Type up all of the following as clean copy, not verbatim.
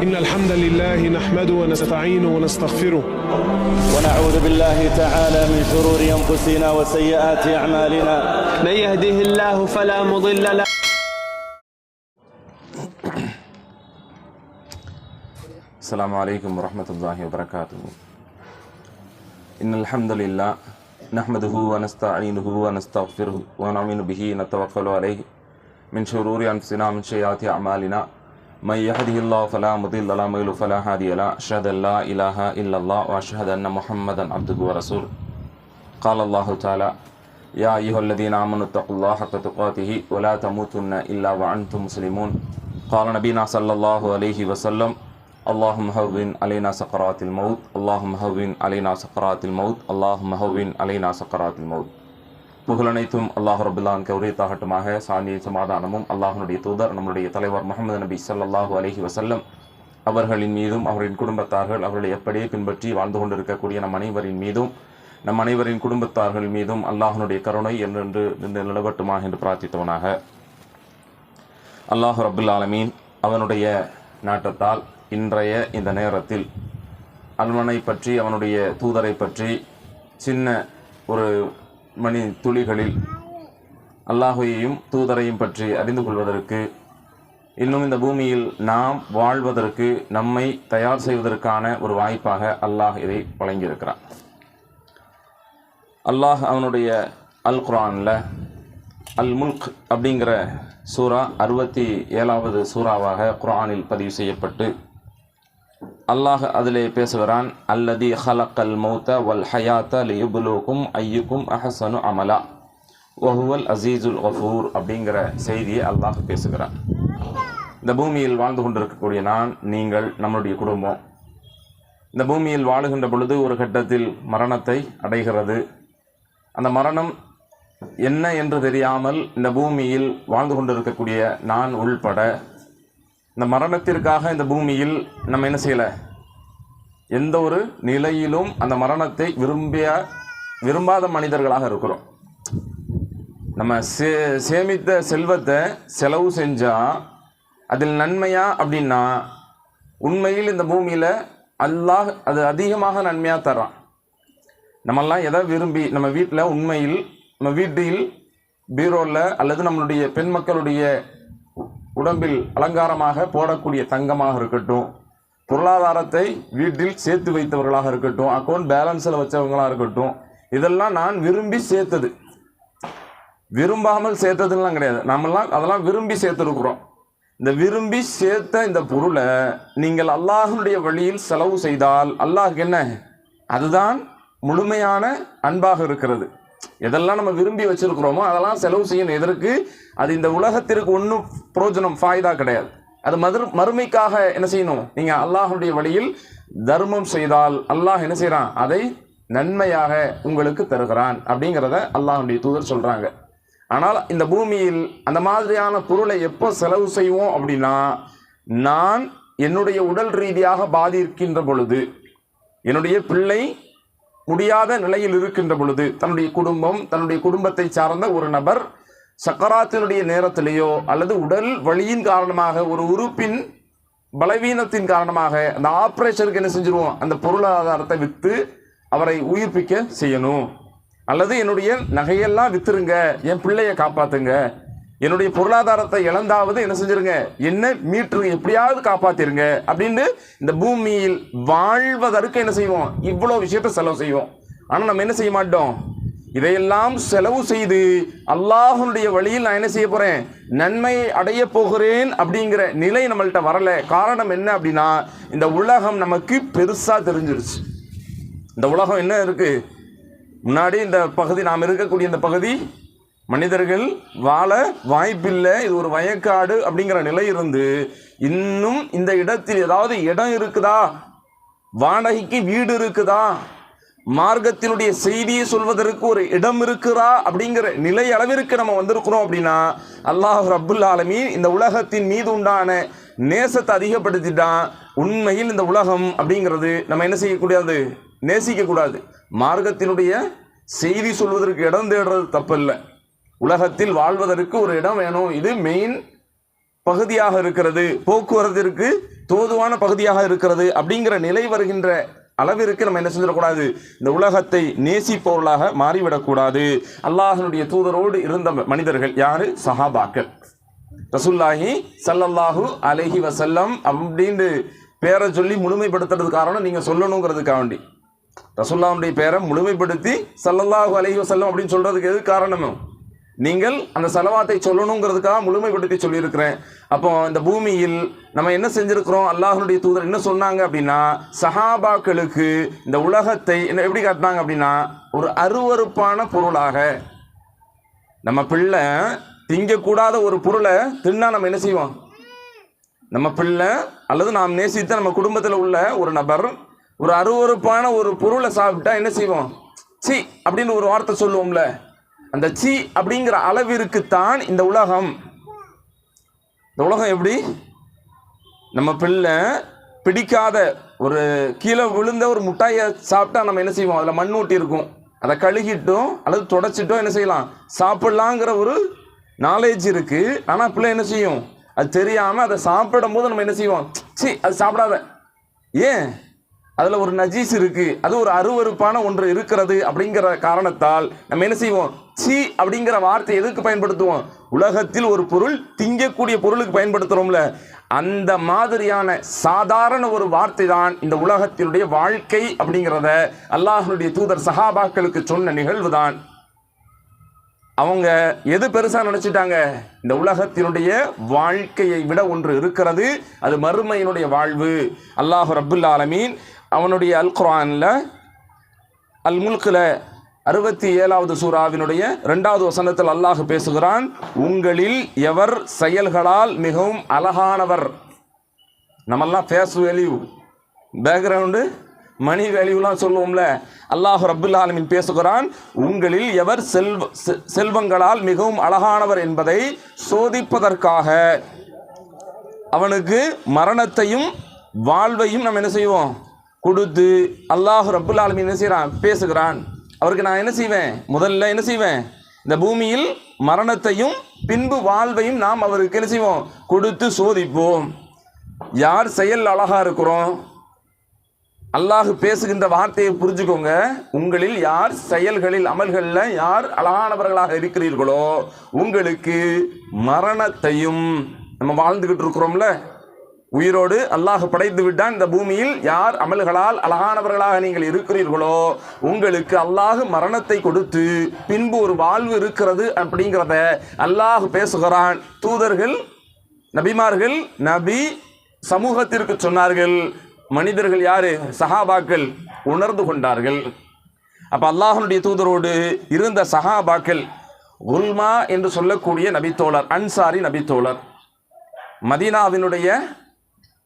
إن الحمد لله نحمده ونستعينه ونستغفره ونعوذ بالله تعالى من شرور أنفسنا وسيئات أعمالنا من يهده الله فلا مضل له. السلام عليكم ورحمة الله وبركاته. إن الحمد لله نحمده ونستعينه ونستغفره ونؤمن به نتوكل عليه من شرور أنفسنا من سيئات أعمالنا من يهده الله فلا مضل له ومن يضلل فلا هادي له أشهد أن لا إله إلا الله وأشهد أن محمدا عبده ورسوله. قال الله تعالى يا أيها الذين آمنوا اتقوا الله حق تقاته ولا تموتن إلا وأنتم مسلمون. قال نبينا صلى الله عليه وسلم اللهم هون علينا سكرات الموت اللهم هون علينا سكرات الموت اللهم هون علينا سكرات الموت. புகழனைத்தும் அல்லாஹ் ரபுல்லானுக்கு உரித்தாகட்டுமாக. சாந்தி சமாதானமும் அல்லாஹனுடைய தூதர் நம்முடைய தலைவர் முஹம்மது நபி ஸல்லல்லாஹு அலைஹி வஸல்லம் அவர்களின் மீதும் அவரின் குடும்பத்தார்கள் அவர்களை எப்படியே பின்பற்றி வாழ்ந்து கொண்டிருக்கக்கூடிய நம் அனைவரின் மீதும் நம் அனைவரின் குடும்பத்தார்கள் மீதும் அல்லாஹனுடைய கருணை என்றென்று நிலவட்டுமாக என்று பிரார்த்தித்தவனாக. அல்லாஹ் ரபுல் ஆலமீன் அவனுடைய நாட்டத்தால் இன்றைய இந்த நேரத்தில் அல்மனை பற்றி அவனுடைய தூதரை பற்றி சின்ன ஒரு மணி துளிகளில் அல்லாஹையும் தூதரையும் பற்றி அறிந்து கொள்வதற்கு, இன்னும் இந்த பூமியில் நாம் வாழ்வதற்கு நம்மை தயார் செய்வதற்கான ஒரு வாய்ப்பாக அல்லாஹ் இதை வழங்கியிருக்கிறான். அல்லாஹ் அவனுடைய அல் குர்ஆனில் அல் முல்க் அப்படிங்கிற சூரா 67வது சூறாவாக குர்ஆனில் பதிவு செய்யப்பட்டு அல்லாஹ் அதிலே பேசுகிறான். அல்லதி ஹலக்கல் மௌத்த வல் ஹயாத்த லியுப்லுக்கும் ஐயுக்கும் அஹ்சனு அமலா வஹுவல் அசீசுல் கஃபூர் அப்படிங்கிற செய்தியை அல்லாஹ் பேசுகிறான். இந்த பூமியில் வாழ்ந்து கொண்டிருக்கக்கூடிய நான், நீங்கள், நம்முடைய குடும்பம் இந்த பூமியில் வாழுகின்ற பொழுது ஒரு கட்டத்தில் மரணத்தை அடைகிறது. அந்த மரணம் என்ன என்று தெரியாமல் இந்த பூமியில் வாழ்ந்து கொண்டிருக்கக்கூடிய நான் உள்பட இந்த மரணத்திற்காக இந்த பூமியில் நம்ம என்ன செய்யலை, எந்த ஒரு நிலையிலும் அந்த மரணத்தை விரும்பாத மனிதர்களாக இருக்கிறோம். நம்ம சேமித்த செல்வத்தை செலவு செஞ்சால் அதில் நன்மையா அப்படின்னா உண்மையில் இந்த பூமியில் அல்லாஹ் அது அதிகமாக நன்மையாக தர்றான். நம்மெல்லாம் எதை விரும்பி நம்ம வீட்டில் உண்மையில் நம்ம வீட்டில் பீரோவில் அல்லது நம்மளுடைய பெண் மக்களுடைய உடம்பில் அலங்காரமாக போடக்கூடிய தங்கமாக இருக்கட்டும், பொருளாதாரத்தை வீட்டில் சேர்த்து வைத்தவர்களாக இருக்கட்டும், அக்கௌண்ட் பேலன்ஸில் வச்சவங்களாக இருக்கட்டும், இதெல்லாம் நான் விரும்பி சேர்த்தது. விரும்பாமல் சேர்த்ததுலாம் கிடையாது. நம்மெல்லாம் அதெல்லாம் விரும்பி சேர்த்துருக்குறோம். இந்த விரும்பி சேர்த்த இந்த பொருளை நீங்கள் அல்லாஹ்வுடைய வழியில் செலவு செய்தால் அல்லாஹ்க்கு என்ன, அதுதான் முழுமையான அன்பாக இருக்கிறது. எதெல்லாம் நம்ம விரும்பி வச்சிருக்கிறோமோ அதெல்லாம் செலவு செய்யணும். எதற்கு? அது இந்த உலகத்திற்கு ஒன்றும் பிரயோஜனம், ஃபாய்தா கிடையாது. அது மறுமைக்காக என்ன செய்யணும், நீங்கள் அல்லாஹ்வுடைய வழியில் தர்மம் செய்தால் அல்லாஹ் என்ன செய்கிறான், அதை நன்மையாக உங்களுக்கு தருகிறான் அப்படிங்கிறத அல்லாஹ்வுடைய தூதர் சொல்கிறாங்க. ஆனால் இந்த பூமியில் அந்த மாதிரியான பொருளை எப்போ செலவு செய்வோம் அப்படின்னா, நான் என்னுடைய உடல் ரீதியாக பாதிக்கின்ற பொழுது, என்னுடைய பிள்ளை முடியாத நிலையில் இருக்கின்ற பொழுது, தன்னுடைய குடும்பத்தை சார்ந்த ஒரு நபர் சக்கராத்தினுடைய நேரத்திலேயோ அல்லது உடல் வலியின் காரணமாக ஒரு உறுப்பின் பலவீனத்தின் காரணமாக அந்த ஆப்ரேஷனுக்கு என்ன செஞ்சிருவோம், அந்த பொருளாதாரத்தை விற்று அவரை உயிர்ப்பிக்க செய்யணும். அல்லது என்னுடைய நகையெல்லாம் விற்றுருங்க, என் பிள்ளையை காப்பாற்றுங்க, என்னுடைய பொருளாதாரத்தை இழந்தாவது என்ன செஞ்சிருங்க, என்ன மீட்டுருங்க, எப்படியாவது காப்பாற்றிருங்க அப்படின்னு இந்த பூமியில் வாழ்வதற்கு என்ன செய்வோம், இவ்வளோ விஷயத்தை செலவு செய்வோம். ஆனால் நம்ம என்ன செய்ய மாட்டோம், இதையெல்லாம் செலவு செய்து அல்லாஹ்வுடைய வழியில் நான் என்ன செய்ய போகிறேன், நன்மையை அடைய போகிறேன் அப்படிங்கிற நிலை நம்மள்கிட்ட வரலை. காரணம் என்ன அப்படின்னா, இந்த உலகம் நமக்கு பெருசாக தெரிஞ்சிருச்சு. இந்த உலகம் என்ன இருக்குது, முன்னாடி இந்த பகுதி, நாம் இருக்கக்கூடிய இந்த பகுதி மனிதர்கள் வாழ வாய்ப்பில்லை, இது ஒரு வயக்காடு அப்படிங்கிற நிலை இருந்து இன்னும் இந்த இடத்தில் ஏதாவது இடம் இருக்குதா, வாடகைக்கு வீடு இருக்குதா, மார்க்கத்தினுடைய செய்தியை சொல்வதற்கு ஒரு இடம் இருக்கிறா அப்படிங்கிற நிலை அளவிற்கு நம்ம வந்திருக்கிறோம். அப்படின்னா அல்லாஹ் ரப்புல் ஆலமீன் இந்த உலகத்தின் மீது உண்டான நேசத்தை அதிகப்படுத்திட்டான். உண்மையில் இந்த உலகம் அப்படிங்கிறது நம்ம என்ன செய்யக்கூடாது, நேசிக்கக்கூடாது. மார்க்கத்தினுடைய செய்தி சொல்வதற்கு இடம் தேடுறது தப்பில்லை. உலகத்தில் வாழ்வதற்கு ஒரு இடம் வேணும், இது மெயின் பகுதியாக இருக்கிறது, போக்குவரத்திற்கு தோதுவான பகுதியாக இருக்கிறது அப்படிங்கிற நிலை வருகின்ற அளவிற்கு நம்ம என்ன செஞ்சிடக்கூடாது, இந்த உலகத்தை நேசிப்பவர்களாக மாறிவிடக்கூடாது. அல்லாஹ்வுடைய தூதரோடு இருந்த மனிதர்கள் யாரு? சஹாபாக்கள். ரசூலுல்லாஹி ஸல்லல்லாஹு அலைஹி வஸல்லம் அப்படின்னு பேரை சொல்லி முழுமைப்படுத்துறதுக்கு காரணம் நீங்கள் சொல்லணுங்கிறதுக்காக வேண்டி. ரசூலுல்லாஹ்வுடைய பேரை முழுமைப்படுத்தி ஸல்லல்லாஹு அலைஹி வஸல்லம் அப்படின்னு சொல்றதுக்கு எது காரணமும் நீங்கள் அந்த ஸலவாத்தை சொல்லணுங்கிறதுக்காக முழுமைப்படுத்தி சொல்லியிருக்கிறேன். அப்போ இந்த பூமியில் நம்ம என்ன செஞ்சிருக்கிறோம், அல்லாஹ்வுடைய தூதர் என்ன சொன்னாங்க அப்படின்னா, சஹாபாக்களுக்கு இந்த உலகத்தை என்ன எப்படி காட்டினாங்க அப்படின்னா, ஒரு அருவருப்பான பொருளாக. நம்ம பிள்ளை திங்கக்கூடாத ஒரு பொருளை தின்னா நம்ம என்ன செய்வோம், நம்ம பிள்ளை அல்லது நாம் நேசித்த நம்ம குடும்பத்தில் உள்ள ஒரு நபர் ஒரு அருவருப்பான ஒரு பொருளை சாப்பிட்டா என்ன செய்வோம், சி அப்படின்னு ஒரு வார்த்தை சொல்லுவோம்ல, அந்த சி அப்படிங்கிற அளவிற்குத்தான் இந்த உலகம். இந்த உலகம் எப்படி, நம்ம பிள்ளை பிடிக்காத ஒரு கீழே விழுந்த ஒரு முட்டாயை சாப்பிட்டா நம்ம என்ன செய்வோம், அதில் மண் ஊட்டி இருக்கும், அதை கழுகிட்டோம் அல்லது தொடச்சிட்டோம் என்ன செய்யலாம், சாப்பிடலாங்கிற ஒரு நாலேஜ் இருக்குது. ஆனால் பிள்ளை என்ன செய்யும், அது தெரியாமல் அதை சாப்பிடும் போது நம்ம என்ன செய்வோம், சி அது சாப்பிடாத, ஏன் அதில் ஒரு நஜீஸ் இருக்குது, அது ஒரு அருவருப்பான ஒன்று இருக்கிறது அப்படிங்கிற காரணத்தால் நம்ம என்ன செய்வோம், சி அப்படிங்கிற வார்த்தை எதுக்கு பயன்படுத்துவோம், உலகத்தில் ஒரு பொருள் திங்கக்கூடிய பொருளுக்கு பயன்படுத்துகிறோம்ல, அந்த மாதிரியான சாதாரண ஒரு வார்த்தை தான் இந்த உலகத்தினுடைய வாழ்க்கை அப்படிங்கிறத அல்லாஹ்வுடைய தூதர் சஹாபாக்களுக்கு சொன்ன நிகழ்வு தான். அவங்க எது பெருசாக நினச்சிட்டாங்க, இந்த உலகத்தினுடைய வாழ்க்கையை விட ஒன்று இருக்கிறது, அது மறுமையினுடைய வாழ்வு. அல்லாஹ் ரப்புல் ஆலமீன் அவனுடைய அல் குர்ஆனில் அல் முல்கில் 67வது சூராவினுடைய 2வது வசனத்தில் அல்லாஹ் பேசுகிறான், உங்களில் எவர் செயல்களால் மிகவும் அழகானவர். நம்மெல்லாம் ஃபேஸ் வேல்யூ, பேக்ரவுண்டு, மணி வேல்யூலாம் சொல்லுவோம்ல, அல்லாஹ் ரப்புல் ஆலமீன் பேசுகிறான், உங்களில் எவர் செல்வங்களால் மிகவும் அழகானவர் என்பதை சோதிப்பதற்காக அவனுக்கு மரணத்தையும் வாழ்வையும் நம்ம என்ன செய்வோம் கொடுத்து அல்லாஹ் ரப்புல் ஆலமீன் என்ன செய்கிறான், பேசுகிறான். அவருக்கு நான் என்ன செய்வேன், முதல்ல என்ன செய்வேன், இந்த பூமியில் மரணத்தையும் பின்பு வாழ்வையும் நாம் அவருக்கு என்ன செய்வோம் கொடுத்து சோதிப்போம். யார் செயல் அழகாக இருக்கிறோம், அல்லாஹ் பேசுகின்ற வார்த்தையை புரிஞ்சுக்கோங்க, உங்களில் யார் செயல்களில் அமல்களில் யார் அழகானவர்களாக இருக்கிறீர்களோ உங்களுக்கு மரணத்தையும், நம்ம வாழ்ந்துக்கிட்டு இருக்கிறோம்ல உயிரோடு அல்லாஹ் படைத்து விட்டான், இந்த பூமியில் யார் அமல்களால் அழகானவர்களாக நீங்கள் இருக்கிறீர்களோ உங்களுக்கு அல்லாஹ் மரணத்தை கொடுத்து பின்பு ஒரு வாழ்வு இருக்கிறது அப்படிங்கிறத அல்லாஹ் பேசுகிறான். தூதர்கள் நபிமார்கள் நபி சமூகத்திற்கு சொன்னார்கள், மனிதர்கள் யாரு, சஹாபாக்கள் உணர்ந்து கொண்டார்கள். அப்ப அல்லாஹ்வுடைய தூதரோடு இருந்த சஹாபாக்கள் குல்மா என்று சொல்லக்கூடிய நபித்தோழர், அன்சாரி நபித்தோழர், மதீனாவினுடைய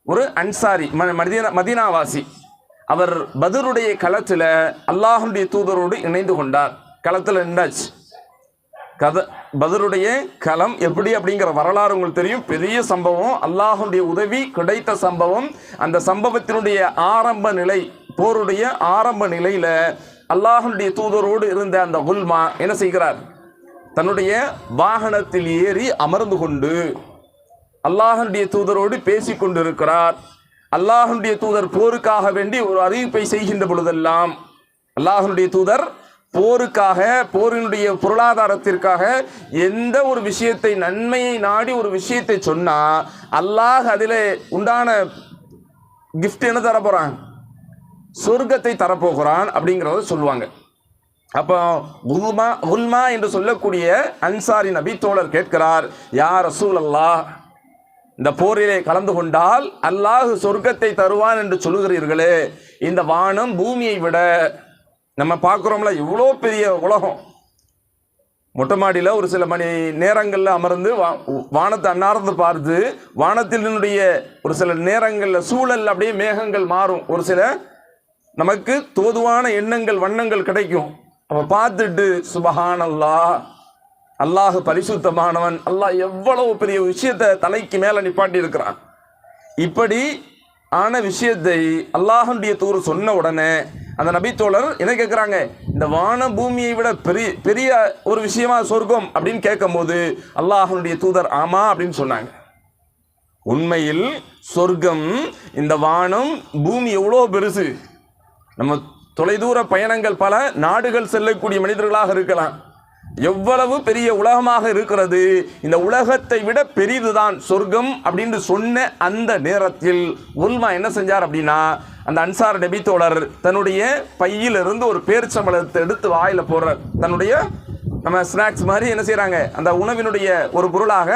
ஒரு அன்சாரி, மதீனாவாசி. அவர் பத்ருடைய களத்தில் அல்லாஹ்வுடைய தூதரோடு இணைந்து கொண்டார். களத்தில் நின்றாச்சு. பத்ருடைய களம் எப்படி அப்படிங்கிற வரலாறு உங்களுக்கு தெரியும், பெரிய சம்பவம், அல்லாஹ்வுடைய உதவி கிடைத்த சம்பவம். அந்த சம்பவத்தினுடைய ஆரம்ப நிலை, போருடைய ஆரம்ப நிலையில அல்லாஹ்வுடைய தூதரோடு இருந்த அந்த குல்மா என்ன செய்கிறார், தன்னுடைய வாகனத்தில் ஏறி அமர்ந்து கொண்டு அல்லாஹ்வுடைய தூதரோடு பேசிக் கொண்டிருக்கிறார். அல்லாஹ்வுடைய தூதர் போருக்காக வேண்டி ஒரு அறிவிப்பை செய்கின்ற பொழுதெல்லாம், அல்லாஹ்வுடைய தூதர் போருக்காக, போரினுடைய பொருளாதாரத்திற்காக எந்த ஒரு விஷயத்தை, நன்மையை நாடி ஒரு விஷயத்தை சொன்னா அல்லாஹ் அதில் உண்டான கிஃப்ட் என்ன தரப்போறான், சொர்க்கத்தை தரப்போகிறான் அப்படிங்கிறத சொல்லுவாங்க. அப்போ குல்மா என்று சொல்லக்கூடிய அன்சாரி நபி தோழர் கேட்கிறார், யா ரசூலல்லாஹ், இந்த போரிலே கலந்து கொண்டால் அல்லாஹ் சொர்க்கத்தை தருவான் என்று சொல்லுகிறீர்களே, இந்த வானம் பூமியை விட, நம்ம பார்க்குறோம்ல இவ்வளோ பெரிய உலகம், மொட்டை மாடியில் ஒரு சில மணி நேரங்களில் அமர்ந்து வானத்தை அன்னார்ந்து பார்த்து, வானத்தினுடைய ஒரு சில நேரங்களில் சூழல் அப்படியே மேகங்கள் மாறும், ஒரு சில நமக்கு தோதுவான எண்ணங்கள் வண்ணங்கள் கிடைக்கும். அப்போ பார்த்துட்டு சுபஹானல்லாஹ், அல்லாஹ் பரிசுத்தமானவன், அல்லாஹ் எவ்வளவு பெரிய விஷயத்தை தலைக்கு மேலே நிப்பாட்டி இருக்கிறான். இப்படி ஆன விஷயத்தை அல்லாஹ்வுடைய தூதர் சொன்ன உடனே அந்த நபித்தோழர் என்ன கேட்குறாங்க, இந்த வான பூமியை விட பெரிய ஒரு விஷயமா சொர்க்கம் அப்படின்னு கேட்கும் போது அல்லாஹ்வுடைய தூதர் ஆமா அப்படின்னு சொன்னாங்க. உண்மையில் சொர்க்கம், இந்த வானம், பூமி எவ்வளோ பெருசு. நம்ம தொலைதூர பயணங்கள், பல நாடுகள் செல்லக்கூடிய மனிதர்களாக இருக்கலாம். எவ்வளவு பெரிய உலகமாக இருக்கிறது. இந்த உலகத்தை விட பெரிதுதான் சொர்க்கம் அப்படின்னு சொன்ன அந்த நேரத்தில் உல்மா என்ன செஞ்சார் அப்படின்னா, அந்த அன்சார் நபி தோழர் தன்னுடைய பையிலிருந்து ஒரு பேரிச்சம்பழத்தை எடுத்து வாயில போடுறார். தன்னுடைய நம்ம ஸ்நாக்ஸ் மாதிரி என்ன செய்யறாங்க, அந்த உணவினுடைய ஒரு பொருளாக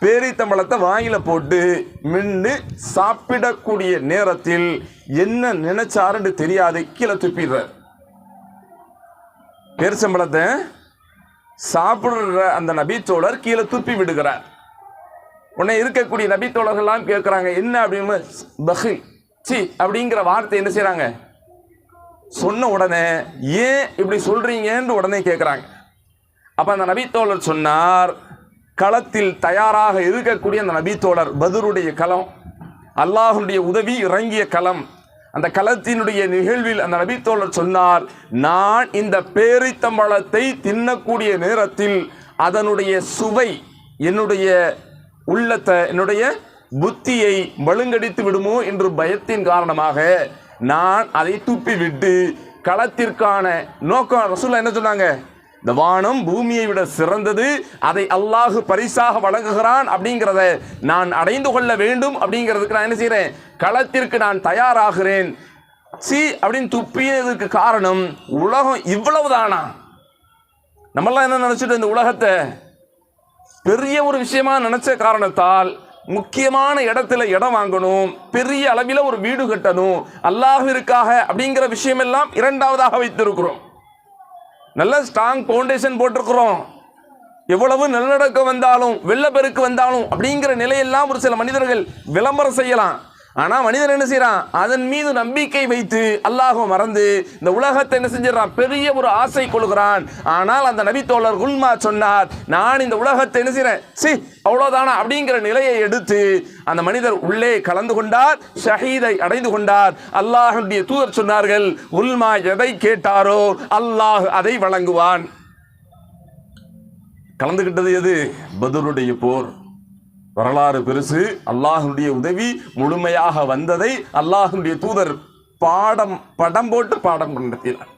பேரித்தம்பழத்தை வாயில போட்டு மின்னு சாப்பிடக்கூடிய நேரத்தில் என்ன நினைச்சாருன்னு தெரியாது, கீழே துப்பிடுறார். பேரிச்சம்பழத்தை சாப்பிடுற அந்த நபித்தோழர் கீழே துப்பி விடுகிறார். உடனே இருக்கக்கூடிய நபித்தோழர்கள்லாம் கேட்கிறாங்க, என்ன அப்படின்னு. பஹில், சி அப்படிங்கிற வார்த்தை என்ன செய்யறாங்க, சொன்ன உடனே ஏன் இப்படி சொல்றீங்கன்னு உடனே கேட்கிறாங்க. அப்ப அந்த நபித்தோழர் சொன்னார், களத்தில் தயாராக இருக்கக்கூடிய அந்த நபித்தோழர், பத்ருடைய களம், அல்லாஹ்வுடைய உதவி இறங்கிய களம். அந்த களத்தினுடைய நிகழ்வில் அந்த நபித்தோழர் சொன்னார், நான் இந்த பேரித்தம்பழத்தை தின்னக்கூடிய நேரத்தில் அதனுடைய சுவை என்னுடைய உள்ளத்தை, என்னுடைய புத்தியை மழுங்கடித்து விடுமோ என்று பயத்தின் காரணமாக நான் அதை துப்பி விட்டு களத்திற்கான நோக்கம். ரசூலுல்லாஹ் என்ன சொன்னாங்க, இந்த வானம் பூமியை விட சிறந்தது, அதை அல்லாஹ் பரிசாக வழங்குகிறான் அப்படிங்கிறத நான் அடைந்து கொள்ள வேண்டும் அப்படிங்கிறதுக்கு நான் என்ன செய்கிறேன், களத்திற்கு நான் தயாராகிறேன். சி அப்படின்னு துப்பியதுக்கு காரணம், உலகம் இவ்வளவுதானா? நம்மளாம் என்ன நினைச்சிட்டு இந்த உலகத்தை பெரிய ஒரு விஷயமா நினைச்ச காரணத்தால் முக்கியமான இடத்துல இடம் வாங்கணும், பெரிய அளவில் ஒரு வீடு கட்டணும், அல்லாஹ்விற்காக அப்படிங்கிற விஷயம் எல்லாம் இரண்டாவதாக வைத்திருக்கிறோம். நல்ல ஸ்ட்ராங் ஃபவுண்டேஷன் போட்டிருக்கிறோம். எவ்வளவு நிலநடுக்கம் வந்தாலும், வெள்ளப்பெருக்கு வந்தாலும் அப்படிங்கிற நிலையெல்லாம் ஒரு சில மனிதர்கள் விளம்பரம் செய்யலாம். ஆனால் மனிதன் என்ன செய்யறான், அதன் மீது நம்பிக்கை வைத்து அல்லாஹ் மறந்து இந்த உலகத்தை என்ன செஞ்சிடறான், பெரிய ஒரு ஆசை கொள்கிறான். ஆனால் அந்த நபித்தோழர் உல்மா சொன்னார், நான் இந்த உலகத்தை என்ன செய்யறேன், சி அவ்வளோதானா அப்படிங்கிற நிலையை எடுத்து அந்த மனிதர் உள்ளே கலந்து கொண்டார், ஷஹீதை அடைந்து கொண்டார். அல்லாஹ்வுடைய தூதர் சொன்னார்கள், உல்மா எதை கேட்டாரோ அல்லாஹ் அதை வழங்குவான். கலந்துகிட்டது எது, பத்ருடைய போர். வரலாறு பெருசு. அல்லாஹ்வுடைய உதவி முழுமையாக வந்ததை அல்லாஹ்வுடைய தூதர் படம் போட்டு பாடம் நடத்தினார்.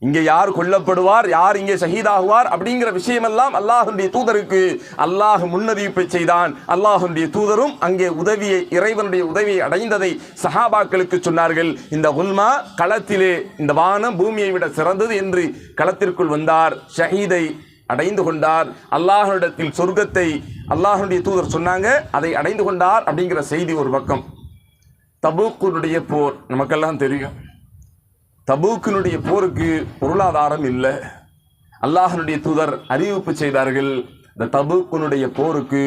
இங்கே யார் கொல்லப்படுவார், யார் இங்கே ஷஹீதாகுவார் அப்படிங்கிற விஷயமெல்லாம் அல்லாஹ்வுடைய தூதருக்கு அல்லாஹ் முன்னறிவிப்பை செய்தான். அல்லாஹ்வுடைய தூதரும் அங்கே உதவியை, இறைவனுடைய உதவியை அடைந்ததை சஹாபாக்களுக்கு சொன்னார்கள். இந்த உல்மா களத்திலே இந்த வானம் பூமியை விட சிறந்தது என்று களத்திற்குள் வந்தார், ஷஹீதை அடைந்து கொண்டார். அல்லாஹ்விடத்தில் சொர்க்கத்தை அல்லாஹ்வுடைய தூதர் சொன்னாங்க, அதை அடைந்து கொண்டார் அப்படிங்கிற செய்தி ஒரு பக்கம். தபூக்கினுடைய போர் நமக்கெல்லாம் தெரியும். தபூக்கினுடைய போருக்கு பொருளாதாரம் இல்லை. அல்லாஹ்வுடைய தூதர் அறிவிப்பு செய்தார்கள், இந்த தபூக்கினுடைய போருக்கு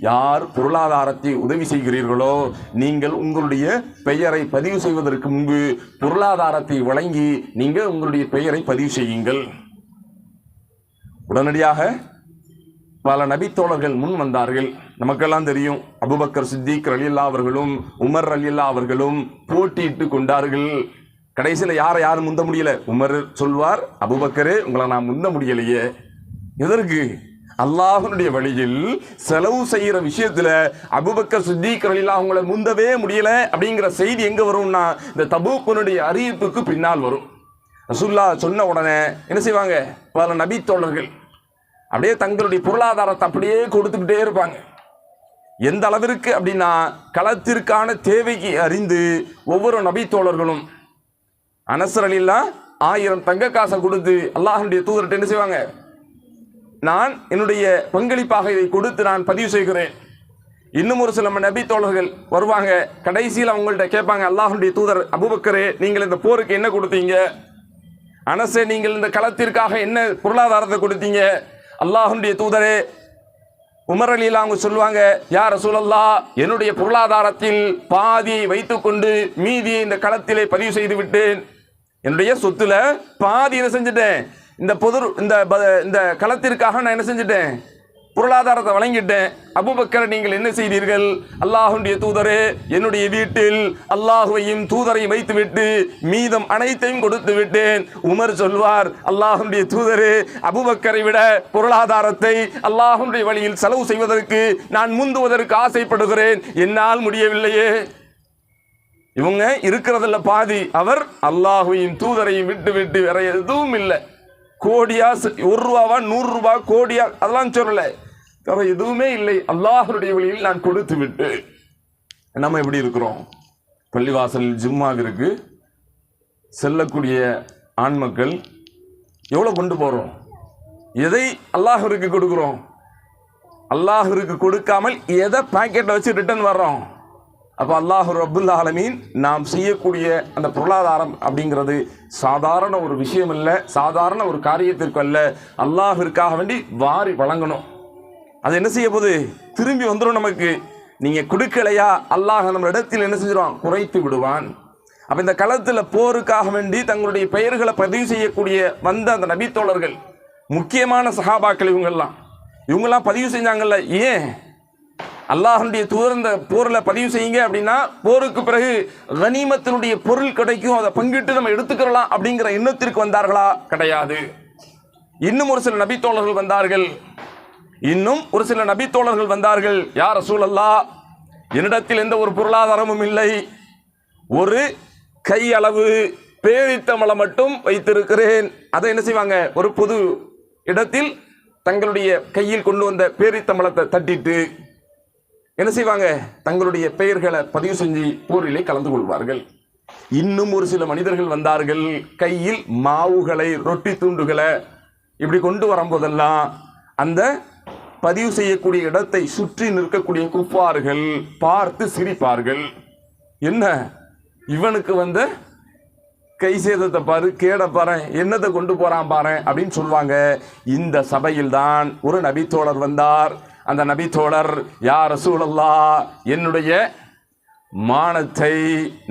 யார் பொருளாதாரத்தை உதவி செய்கிறீர்களோ நீங்கள் உங்களுடைய பெயரை பதிவு செய்வதற்கு முன்பு பொருளாதாரத்தை வழங்கி நீங்கள் உங்களுடைய பெயரை பதிவு செய்யுங்கள். உடனடியாக பல நபித்தோழர்கள் முன் வந்தார்கள். நமக்கெல்லாம் தெரியும், அபூபக்கர் சித்திக் ரலியல்லாஹு அவர்களும் உமர் ரலியல்லாஹு அவர்களும் போட்டியிட்டு கொண்டார்கள். கடைசியில் யாரை முந்த முடியல. உமர் சொல்வார், அபூபக்கரே உங்களை நான் முந்த முடியலையே. எதற்கு? அல்லாஹ்வுடைய வழியில் செலவு செய்கிற விஷயத்துல அபூபக்கர் சித்திக் ரலியல்லாஹு அவங்களை முந்தவே முடியல அப்படிங்கிற செய்தி எங்க வரும்னா, இந்த தபூக்கினுடைய அறிவிப்புக்கு பின்னால் வரும். ரசூலுல்லாஹ் சொன்ன உடனே என்ன செய்வாங்க, பல நபித்தோழர்கள் அப்படியே தங்களுடைய பொருளாதாரத்தை அப்படியே கொடுத்துக்கிட்டே இருப்பாங்க. எந்த அளவிற்கு அப்படின்னா, களத்திற்கான தேவைக்கு அறிந்து ஒவ்வொரு நபித்தோழர்களும் அனஸ் ரலியல்லாஹு 1000 தங்க காசை கொடுத்து அல்லாஹ்வுடைய தூதர்கிட்ட என்ன செய்வாங்க, நான் என்னுடைய பங்களிப்பாக இதை கொடுத்து நான் பதிவு செய்கிறேன். இன்னும் ஒரு சில நபித்தோழர்கள் வருவாங்க, கடைசியில் அவங்கள்ட்ட கேட்பாங்க, அல்லாஹ்வுடைய தூதர் அபூபக்கரே நீங்கள் இந்த போருக்கு என்ன கொடுத்தீங்க, அனஸே நீங்கள் இந்த களத்திற்காக என்ன பொருளாதாரத்தை கொடுத்தீங்க. அல்லாஹ்வுடைய தூதரே உமர் ரலியல்லாஹு அவங்க சொல்லுவாங்க, யா ரசூலல்லாஹ் என்னுடைய பொருளாதாரத்தில் பாதியை வைத்துக்கொண்டு மீதியை இந்த களத்திலே பதிவு செய்து விட்டேன். என்னுடைய சொத்துல பாதி என்ன செஞ்சுட்டேன், இந்த களத்திற்காக நான் என்ன செஞ்சுட்டேன், பொருளாதாரத்தை வழங்கிட்டேன். அபூபக்கர் நீங்கள் என்ன செய்தீர்கள்? அல்லாஹ்வுடைய தூதரே, என்னுடைய வீட்டில் அல்லாஹ்வையும் தூதரையும் வைத்துவிட்டு மீதம் அனைத்தையும் கொடுத்து விட்டேன். உமர் சொல்வார், அல்லாஹ்வுடைய தூதரே, அபூபக்கரை விட பொருளாதாரத்தை அல்லாஹ்வுடைய வழியில் செலவு செய்வதற்கு நான் முந்துவதற்கு ஆசைப்படுகிறேன், என்னால் முடியவில்லையே. இவங்க இருக்கிறதில்ல பாதி, அவர் அல்லாஹ்வையும் தூதரையும் விட்டு விட்டு வேற எதுவும் இல்லை. கோடியா, 1 ரூபாவா 100 ரூபாய் கோடியா அதெல்லாம் சொல்லல, வேற எதுவுமே இல்லை. அல்லாஹ்வுடைய வழியில் நான் கொடுத்து விட்டு. நம்ம எப்படி இருக்கிறோம்? பள்ளிவாசலில் ஜும்மாவிற்கு செல்லக்கூடிய ஆண் மக்கள் எவ்வளோ கொண்டு போகிறோம்? எதை அல்லாஹ்விற்கு கொடுக்குறோம்? அல்லாஹ்விற்கு கொடுக்காமல் எதை பாக்கெட்டில் வச்சு ரிட்டர்ன் வர்றோம்? அப்போ அல்லாஹ் ரப்புல் ஆலமீன் நாம் செய்யக்கூடிய அந்த பொருளாதாரம் அப்படிங்கிறது சாதாரண ஒரு விஷயம் இல்லை, சாதாரண ஒரு காரியத்திற்கு அல்ல. அல்லாஹ்விற்காக வேண்டி வாரி வழங்கணும். அது என்ன செய்ய போகுது? திரும்பி வந்துடும் நமக்கு. நீங்கள் கொடுக்கலையா அல்லாஹ் நம்ம இடத்தில் என்ன செஞ்சிருவான்? குறைத்து விடுவான். அப்போ இந்த களத்தில் போருக்காக வேண்டி தங்களுடைய பெயர்களை பதிவு செய்யக்கூடிய வந்த அந்த நபித்தோழர்கள், முக்கியமான சஹாபாக்கள், இவங்கெல்லாம் பதிவு செஞ்சாங்கல்ல. ஏன்? அல்லாஹ்வுடைய தூதர் இந்த போரில் பதிவு செய்யுங்க அப்படின்னா போருக்கு பிறகு கனிமத்தினுடைய பொருள் கிடைக்கும், அதை பங்கிட்டு நம்ம எடுத்துக்கிறலாம் அப்படிங்கிற எண்ணத்திற்கு வந்தார்களா? கிடையாது. இன்னும் ஒரு சில நபித்தோழர்கள் வந்தார்கள். யா ரசூலல்லாஹ், என்னிடத்தில் எந்த ஒரு பொருளாதாரமும் இல்லை, ஒரு கையளவு பேரித்தம்பழம் மட்டும் வைத்திருக்கிறேன். அதை என்ன செய்வாங்க? ஒரு பொது இடத்தில் தங்களுடைய கையில் கொண்டு வந்த பேரித்தம்பழத்தை தட்டிட்டு என்ன செய்வாங்க? தங்களுடைய பெயர்களை பதிவு செஞ்சு போரிலே கலந்து கொள்வார்கள். இன்னும் ஒரு சில மனிதர்கள் வந்தார்கள், கையில் மாவுகளை, ரொட்டி துண்டுகளை இப்படி கொண்டு வரும்போதெல்லாம் அந்த பதிவு செய்யக்கூடிய இடத்தை சுற்றி நிற்கக்கூடிய குஃபார்கள் பார்த்து சிரிப்பார்கள். என்ன இவனுக்கு வந்த கை சேதத்தை பாரு, கேட பாரு, என்னத்தை கொண்டு போறான் பாரு அப்படின்னு சொல்லுவாங்க. இந்த சபையில் தான் ஒரு நபித்தோழர் வந்தார். அந்த நபித்தோழர், யா ரசூலல்லாஹ், என்னுடைய மானத்தை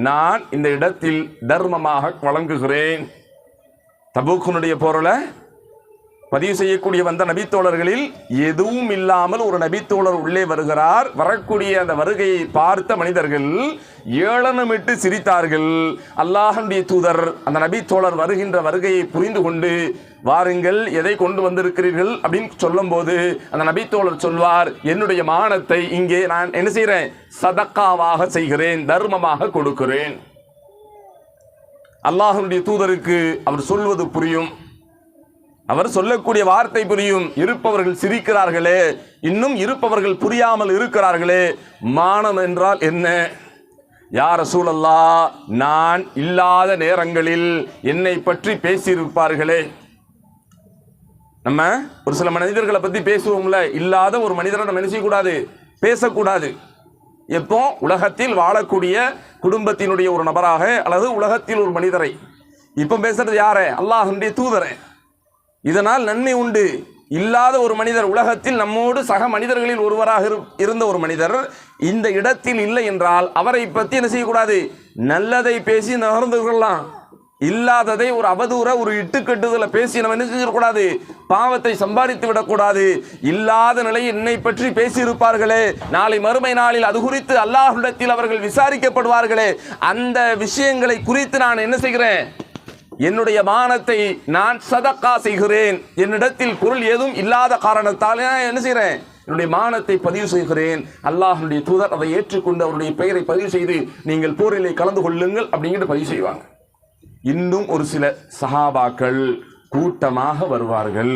நான் இந்த இடத்தில் தர்மமாக வழங்குகிறேன். தபூக்குனுடைய போரில் பதிவு செய்யக்கூடிய வந்த நபித்தோழர்களில் எதுவும் இல்லாமல் ஒரு நபித்தோழர் உள்ளே வருகிறார். வரக்கூடிய அந்த வருகையை பார்த்த மனிதர்கள் ஏளனமிட்டு சிரித்தார்கள். அல்லாஹ்வுடைய தூதர் அந்த நபித்தோழர் வருகின்ற வருகையை புரிந்து கொண்டு, வாருங்கள், எதை கொண்டு வந்திருக்கிறீர்கள் அப்படின்னு சொல்லும் போது அந்த நபித்தோழர் சொல்வார், என்னுடைய மானத்தை இங்கே நான் என்ன செய்கிறேன்? சதக்காவாக செய்கிறேன், தர்மமாக கொடுக்கிறேன். அல்லாஹ்வுடைய தூதருக்கு அவர் சொல்வது புரியும், அவர் சொல்லக்கூடிய வார்த்தை புரியும். இருப்பவர்கள் சிரிக்கிறார்களே, இன்னும் இருப்பவர்கள் புரியாமல் இருக்கிறார்களே. மானம் என்றால் என்ன? யா ரசூலல்லாஹ், நான் இல்லாத நேரங்களில் என்னை பற்றி பேசியிருப்பார்களே. நம்ம ஒரு சில மனிதர்களை பற்றி பேசுவோம்ல, இல்லாத ஒரு மனிதரை நம்ம என்ன செய்யக்கூடாது? பேசக்கூடாது. எப்போ? உலகத்தில் வாழக்கூடிய குடும்பத்தினுடைய ஒரு நபராக அல்லது உலகத்தில் ஒரு மனிதரை. இப்போ பேசுறது யாரை? அல்லாஹ்வுடைய தூதரை. இதனால் நன்மை உண்டு. இல்லாத ஒரு மனிதர், உலகத்தில் நம்மோடு சக மனிதர்களில் ஒருவராக இருந்த ஒரு மனிதர் இந்த இடத்தில் இல்லை என்றால் அவரை பற்றி என்ன செய்யக்கூடாது? நல்லதை பேசி நகர்ந்து கொள்ளலாம். இல்லாததை ஒரு அவதூற, ஒரு இட்டுக்கட்டுதலை பேசி நம்ம என்ன செஞ்சிடக்கூடாது? பாவத்தை சம்பாதித்து விடக்கூடாது. இல்லாத நிலையில் என்னை பற்றி பேசியிருப்பார்களே, நாளை மறுமை நாளில் அது குறித்து அல்லாஹ்விடத்தில் அவர்கள் விசாரிக்கப்படுவார்களே, அந்த விஷயங்களை குறித்து நான் என்ன செய்கிறேன்? என்னுடைய மானத்தை நான் சதக்கா செய்கிறேன். என்னிடத்தில் பொருள் ஏதும் இல்லாத காரணத்தால் நான் என்ன செய்கிறேன்? என்னுடைய மானத்தை பதிவு செய்கிறேன். அல்லாஹ்வுடைய தூதர் அதை ஏற்றுக்கொண்டு அவருடைய பெயரை பதிவு செய்து, நீங்கள் போரிலே கலந்து கொள்ளுங்கள் அப்படிங்கிட்டு பதிவு செய்வாங்க. இன்னும் ஒரு சில சஹாபாக்கள் கூட்டமாக வருவார்கள்.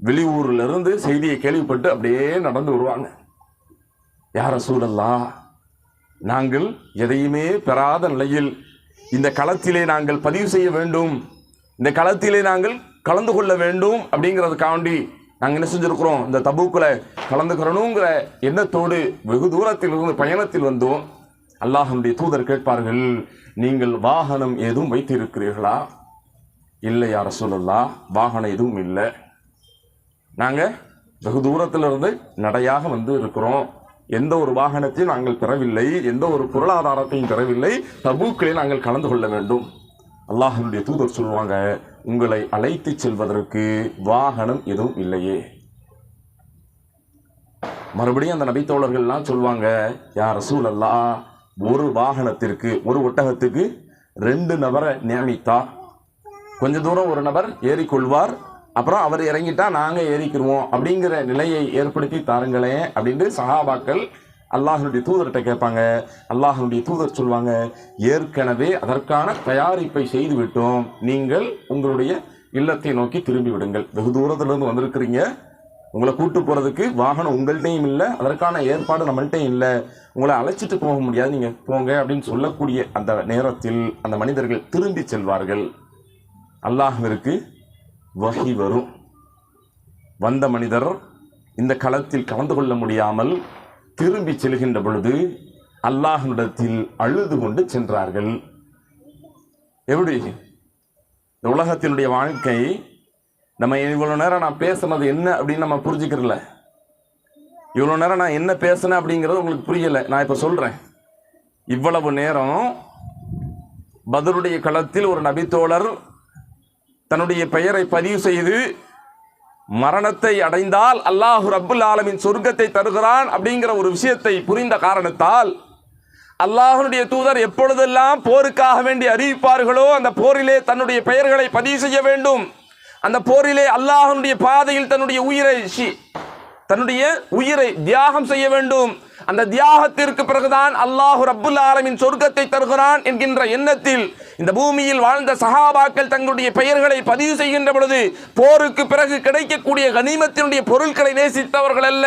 வெளியூரிலிருந்து செய்தியை கேள்விப்பட்டு அப்படியே நடந்து வருவாங்க. யா ரசூலல்லாஹ், நாங்கள் எதையுமே பெறாத நிலையில் இந்த களத்திலே நாங்கள் பதிவு செய்ய வேண்டும், இந்த களத்திலே நாங்கள் கலந்து கொள்ள வேண்டும் அப்படிங்கிறதுக்காண்டி நாங்கள் என்ன செஞ்சுருக்கிறோம்? இந்த தபூக்கில் கலந்துக்கிறணுங்கிற எண்ணத்தோடு வெகு தூரத்தில் இருந்து பயணத்தில் வந்தோம். அல்லாஹ்வுடைய தூதர் கேட்பார்கள், நீங்கள் வாகனம் எதுவும் வைத்திருக்கிறீர்களா? இல்லை யா ரசூலல்லாஹ், வாகனம் எதுவும் இல்லை, நாங்கள் வெகு தூரத்திலிருந்து நடையாக வந்து இருக்கிறோம், எந்த ஒரு வாகனத்தையும் நாங்கள் பெறவில்லை, எந்த ஒரு பொருளாதாரத்தையும் பெறவில்லை, தபூக்கிலே நாங்கள் கலந்து கொள்ள வேண்டும். அல்லாஹ்வுடைய தூதர் சொல்லுவாங்க, உங்களை அழைத்து செல்வதற்கு வாகனம் எதுவும் இல்லையே. மறுபடியும் அந்த நபித்தோழர்கள்லாம் சொல்லுவாங்க, யா ரசூலல்லாஹ், ஒரு வாகனத்திற்கு, ஒரு ஒட்டகத்துக்கு 2 நபரை நியமித்தா, கொஞ்ச தூரம் ஒரு நபர் ஏறிக்கொள்வார், அப்புறம் அவர் இறங்கிட்டா நாங்கள் ஏறிக்கிடுவோம் அப்படிங்கிற நிலையை ஏற்படுத்தி தாருங்களேன் அப்படின்ட்டு சஹாபாக்கள் அல்லாஹ்வுடைய தூதர்கிட்ட கேட்பாங்க. அல்லாஹ்வுடைய தூதர் சொல்லுவாங்க, ஏற்கனவே அதற்கான தயாரிப்பை செய்து விட்டோம், நீங்கள் உங்களுடைய இல்லத்தை நோக்கி திரும்பி விடுங்கள். வெகு தூரத்திலிருந்து வந்திருக்கிறீங்க, உங்களை கூட்டு போகிறதுக்கு வாகனம் உங்கள்கிட்டையும் இல்லை, அதற்கான ஏற்பாடு நம்மள்கிட்டையும் இல்லை, உங்களை அழைச்சிட்டு போக முடியாது, நீங்கள் போங்க அப்படின்னு சொல்லக்கூடிய அந்த நேரத்தில் அந்த மனிதர்கள் திரும்பி செல்வார்கள். அல்லாஹ்விற்கு வஹி வரும். வந்த மனிதர் இந்த களத்தில் கலந்து கொள்ள முடியாமல் திரும்பி செல்கின்ற பொழுது அல்லாஹ்விடத்தில் அழுது கொண்டு சென்றார்கள். எப்படி இந்த உலகத்தினுடைய வாழ்க்கை, நம்ம இவ்வளோ நேரம் நான் பேசுனது என்ன அப்படின்னு நம்ம புரிஞ்சுக்கிறல, இவ்வளோ நேரம் நான் என்ன பேசினேன் அப்படிங்கிறது உங்களுக்கு புரியலை. நான் இப்போ சொல்கிறேன், இவ்வளவு நேரம் பத்ருடைய களத்தில் ஒரு நபித்தோழர் தன்னுடைய பெயரை பதிவு செய்து மரணத்தை அடைந்தால் அல்லாஹ் ரப்புல் ஆலமீன் சொர்க்கத்தை தருகிறான் அப்படிங்கிற ஒரு விஷயத்தை புரிந்த காரணத்தால் அல்லாஹ்வுடைய தூதர் எப்பொழுதெல்லாம் போருக்காக வேண்டி அறிவிப்பார்களோ அந்த போரிலே தன்னுடைய பெயர்களை பதிவு செய்ய வேண்டும், அந்த போரிலே அல்லாஹ்வுடைய பாதையில் தன்னுடைய உயிரை தியாகம் செய்ய வேண்டும், அந்த தியாகத்திற்கு பிறகுதான் அல்லாஹ் ரப்புல் ஆலமீன் சொர்க்கத்தை தருகிறான் என்கின்ற எண்ணத்தில் இந்த பூமியில் வாழ்ந்த சஹாபாக்கள் தங்களுடைய பெயர்களை பதிவு செய்கின்ற பொழுது போருக்கு பிறகு கிடைக்கக்கூடிய கனிமத்தினுடைய பொருட்களை நேசித்தவர்கள் அல்ல.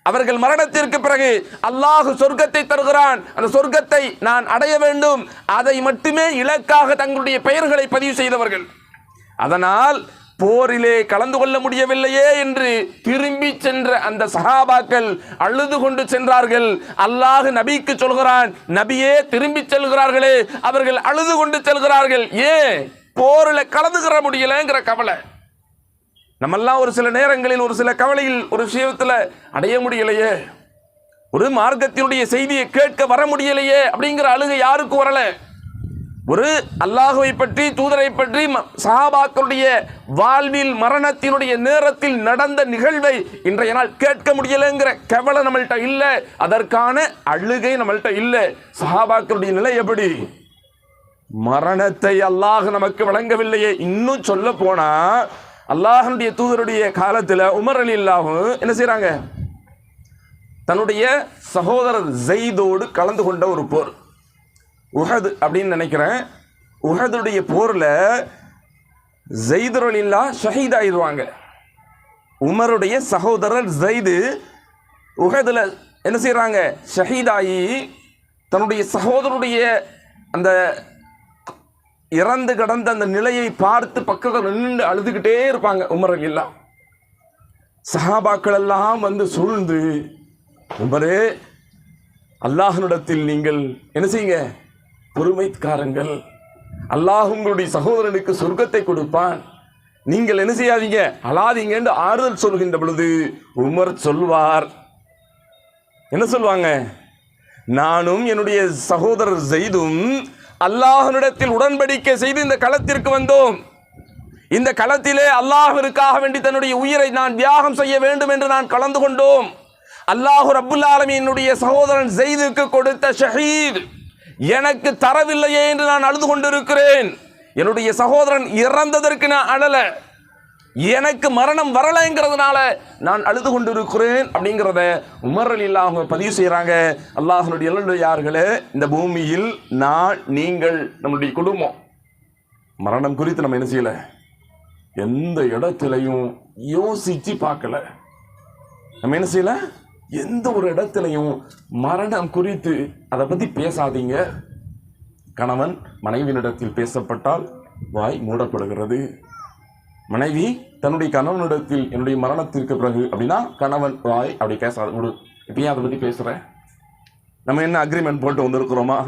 அவர்கள் மரணத்திற்கு பிறகு அல்லாஹ் சொர்க்கத்தை தருகிறான், அந்த சொர்க்கத்தை நான் அடைய வேண்டும், அதை மட்டுமே இலக்காக தங்களுடைய பெயர்களை பதிவு செய்தவர்கள். அதனால் போரிலே கலந்து கொள்ள முடியவில்லையே என்று திரும்பி சென்ற அந்த சஹாபாக்கள் அழுது கொண்டு சென்றார்கள். அல்லாஹ் நபிக்கு சொல்கிறான், நபியே திரும்பி செல்கிறார்களே, அவர்கள் அழுது கொண்டு செல்கிறார்கள். ஏன்? போரில் கலந்து கொள்ள முடியலைங்கிற கவலை. நம்மெல்லாம் ஒரு சில நேரங்களில் ஒரு சில கவலையில் ஒரு விஷயத்தில் அடைய முடியலையே, ஒரு மார்க்கத்தினுடைய செய்தியை கேட்க வர முடியலையே அப்படிங்கிற அழுகை யாருக்கு வரல? ஒரு அல்லாஹுவை பற்றி, தூதரை பற்றி, சஹாபாக்களுடைய வாழ்வில் மரணத்தினுடைய நேரத்தில் நடந்த நிகழ்வை இன்றைய நாள் கேட்க முடியலைங்கிற கவலை நம்மள்கிட்ட இல்லை, அதற்கான அழுகை நம்மள்கிட்ட இல்லை. சஹாபாக்களுடைய நிலை எப்படி? மரணத்தை அல்லாஹ் நமக்கு வழங்கவில்லையே. இன்னும் சொல்ல போனா அல்லாஹ்வுடைய தூதருடைய காலத்தில் உமர் ரலியல்லாஹு என்ன செய்றாங்க, தன்னுடைய சகோதரர் ஜெயிதோடு கலந்து கொண்ட ஒரு போர், உஹது அப்படின்னு நினைக்கிறேன். உஹதுடைய போரில் ஜெயித் ரலியல்லாஹு ஷஹீத் ஆயிடுவாங்க. உமருடைய சகோதரர் ஜெயிது உஹதுல என்ன செய்கிறாங்க, ஷஹீதாகி தன்னுடைய சகோதரருடைய அந்த இறந்து கடந்த அந்த நிலையை பார்த்து பக்கத்தில் நின்று அழுதுகிட்டே இருப்பாங்க உமர் ரலியல்லாஹு. சஹாபாக்கள் எல்லாம் வந்து சூழ்ந்து, உமரே, அல்லாஹ்விடத்தில் நீங்கள் என்ன செய்யுங்க, பொறுமைக்காரங்கள், அல்லாஹ் உங்களுடைய சகோதரனுக்கு சொர்க்கத்தை கொடுப்பான், நீங்கள் என்ன செய்யாதீங்க, அழாதீங்க என்று ஆறுதல் சொல்கின்ற பொழுது உமர் சொல்வார், என்ன சொல்வாங்க, நானும் என்னுடைய சகோதரர் ஜெயிதும் அல்லாஹ்விடத்தில் உடன்படிக்கை செய்து இந்த களத்திற்கு வந்தோம், இந்த களத்திலே அல்லாஹ்விற்காக வேண்டி தன்னுடைய உயிரை நான் தியாகம் செய்ய வேண்டும் என்று நான் கலந்து கொண்டோம். அல்லாஹ் ரப்புல் ஆலமீனுடைய சகோதரன் ஜெயிதுக்கு கொடுத்த ஷஹீத் எனக்கு தரவில்லையே என்று நான் அழுது கொண்டிருக்கிறேன். என்னுடைய சகோதரன் இறந்ததற்கு நான் அழல, எனக்கு மரணம் வரலைங்கிறதுனால நான் அழுது கொண்டிருக்கிறேன் அப்படிங்கிறத உமர் ரலியல்லாஹு அவங்க பதிவு செய்கிறாங்க. அல்லாஹ்வுடைய நல்லடியார்களே, இந்த பூமியில் நான், நீங்கள், நம்முடைய குடும்பம் மரணம் குறித்து நம்ம என்ன செய்யல, எந்த இடத்துலையும் யோசிச்சு பார்க்கல. நம்ம என்ன செய்யல, எந்த ஒரு இடத்துலையும் மரணம் குறித்து அதை பற்றி பேசாதீங்க. கணவன் மனைவியினிடத்தில் பேசப்பட்டால் வாய் மூடப்படுகிறது. மனைவி தன்னுடைய கணவனிடத்தில் என்னுடைய மரணத்திற்கு பிறகு அப்படின்னா கணவன் வாய் அப்படி பேசாத விடு, இப்பயும் அதை பற்றி பேசுகிறேன். நம்ம என்ன அக்ரிமெண்ட் போட்டு வந்திருக்கிறோமா?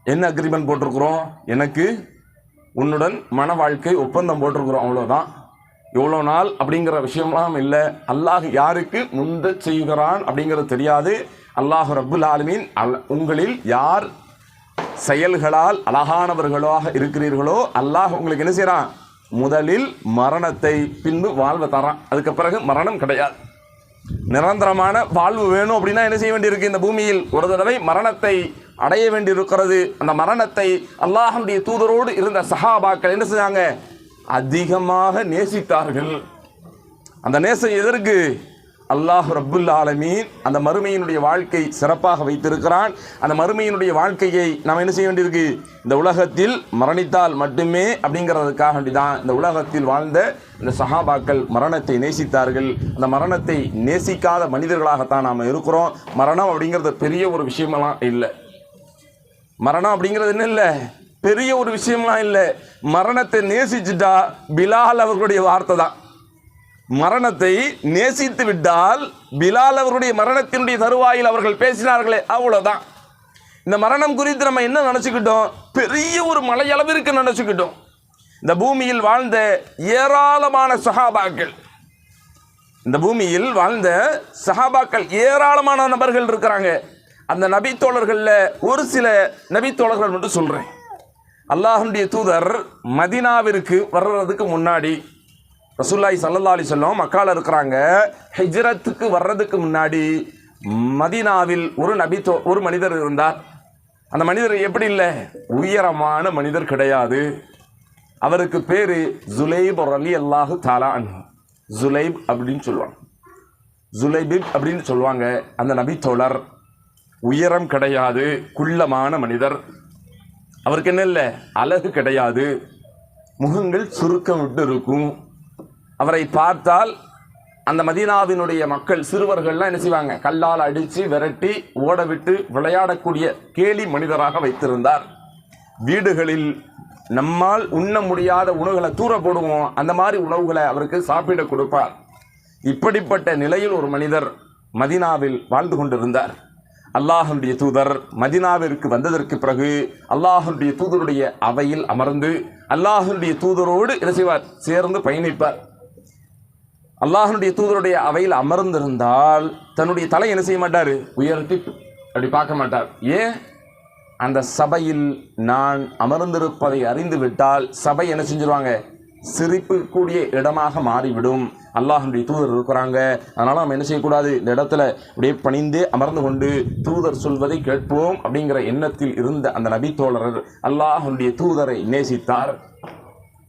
என்ன அக்ரிமெண்ட் போட்டிருக்கிறோம்? எனக்கு உன்னுடன் மன வாழ்க்கை ஒப்பந்தம் போட்டிருக்கிறோம், அவ்வளோதான். எவ்வளோ நாள் அப்படிங்கிற விஷயம்லாம் இல்லை. அல்லாஹ் யாருக்கு முந்த செய்கிறான் அப்படிங்கிறது தெரியாது. அல்லாஹ் ரப்புல் ஆலமீன் உங்களில் யார் செயல்களால் அழகானவர்களாக இருக்கிறீர்களோ அல்லாஹ் உங்களுக்கு என்ன செய்கிறான், முதலில் மரணத்தை பின்பு வாழ்வை தரான். அதுக்கு பிறகு மரணம் கிடையாது. நிரந்தரமான வாழ்வு வேணும் அப்படின்னா என்ன செய்ய வேண்டியிருக்கு? இந்த பூமியில் ஒரு தடவை மரணத்தை அடைய வேண்டியிருக்கிறது. அந்த மரணத்தை அல்லாஹ்வுடைய தூதரோடு இருந்த சஹாபாக்கள் என்ன செஞ்சாங்க? அதிகமாக நேசித்தார்கள். அந்த நேசம் எதற்கு? அல்லாஹ் ரப்புல் ஆலமீன் அந்த மறுமையினுடைய வாழ்க்கை சிறப்பாக வைத்திருக்கிறான். அந்த மறுமையினுடைய வாழ்க்கையை நாம் என்ன செய்ய வேண்டியிருக்கு? இந்த உலகத்தில் மரணித்தால் மட்டுமே அப்படிங்கிறதுக்காக வேண்டிதான் இந்த உலகத்தில் வாழ்ந்த இந்த சஹாபாக்கள் மரணத்தை நேசித்தார்கள். அந்த மரணத்தை நேசிக்காத மனிதர்களாகத்தான் நாம் இருக்கிறோம். மரணம் அப்படிங்கிறது பெரிய ஒரு விஷயமெல்லாம் இல்லை. மரணம் அப்படிங்கிறது என்ன இல்லை, பெரிய ஒரு விஷயம்லாம் இல்லை. மரணத்தை நேசிச்சுட்டா பிலால் அவர்களுடைய வார்த்தை தான். மரணத்தை நேசித்து விட்டால் பிலால் அவருடைய மரணத்தினுடைய தருவாயில் அவர்கள் பேசினார்களே, அவ்வளவுதான். இந்த மரணம் குறித்து நம்ம என்ன நினைச்சுக்கிட்டோம்? பெரிய ஒரு மலையளவிற்கு நினைச்சுக்கிட்டோம். இந்த பூமியில் வாழ்ந்த ஏராளமான சஹாபாக்கள், இந்த பூமியில் வாழ்ந்த சஹாபாக்கள் ஏராளமான நபர்கள் இருக்கிறாங்க. அந்த நபித்தோழர்களில் ஒரு சில நபித்தோழர்கள் மட்டும் சொல்றேன். அல்லாஹ்வுடைய தூதர் மதீனாவிற்கு வர்றதுக்கு முன்னாடி ரசூலுல்லாஹி ஸல்லல்லாஹு அலைஹி வஸல்லம் மக்கால இருக்கிறாங்க. ஹிஜ்ரத்துக்கு வர்றதுக்கு முன்னாடி மதீனாவில் ஒரு மனிதர் இருந்தார். அந்த மனிதர் எப்படி இல்லை, உயரமான மனிதர் கிடையாது. அவருக்கு பேரு ஜுலைப் ரலியல்லாஹு தஆலா அன்ஹு. ஜுலைப் அப்படின்னு சொல்லுவாங்க, ஜுலைபிப் அப்படின்னு சொல்லுவாங்க. அந்த நபித்தோழர் உயரம் கிடையாது, குள்ளமான மனிதர். அவருக்கு என்ன இல்லை, அழகு கிடையாது, முகங்கள் சுருக்கம் விட்டு இருக்கும். அவரை பார்த்தால் அந்த மதீனாவினுடைய மக்கள் சிறுவர்கள்லாம் என்ன செய்வாங்க? கல்லால் அடித்து விரட்டி ஓட விட்டு விளையாடக்கூடிய கேலி மனிதராக வைத்திருந்தார். வீடுகளில் நம்மால் உண்ண முடியாத உணவுகளை தூர போடுவோம், அந்த மாதிரி உணவுகளை அவருக்கு சாப்பிட கொடுப்பார். இப்படிப்பட்ட நிலையில் ஒரு மனிதர் மதீனாவில் வாழ்ந்து கொண்டிருந்தார். அல்லாஹ்வுடைய தூதர் மதீனாவிற்கு வந்ததற்கு பிறகு அல்லாஹ்வுடைய தூதருடைய அவையில் அமர்ந்து அல்லாஹ்வுடைய தூதரோடு என்ன செய்வார்? சேர்ந்து பயணிப்பார். அல்லாஹ்வுடைய தூதருடைய அவையில் அமர்ந்திருந்தால் தன்னுடைய தலை என்ன செய்ய மாட்டார்? உயர்த்தி அப்படி பார்க்க மாட்டார். ஏன்? அந்த சபையில் நான் அமர்ந்திருப்பதை அறிந்து விட்டால் சபை என்ன செஞ்சிருவாங்க? சிரிப்புக்கூடிய இடமாக மாறிவிடும். அல்லாஹ்வுடைய தூதர் இருக்கிறாங்க, அதனால நம்ம என்ன செய்யக்கூடாது? இந்த இடத்துல அப்படியே பணிந்தே அமர்ந்து கொண்டு தூதர் சொல்வதை கேட்போம் அப்படிங்கிற எண்ணத்தில் இருந்த அந்த நபித்தோழர் அல்லாஹ்வுடைய தூதரை நேசித்தார்.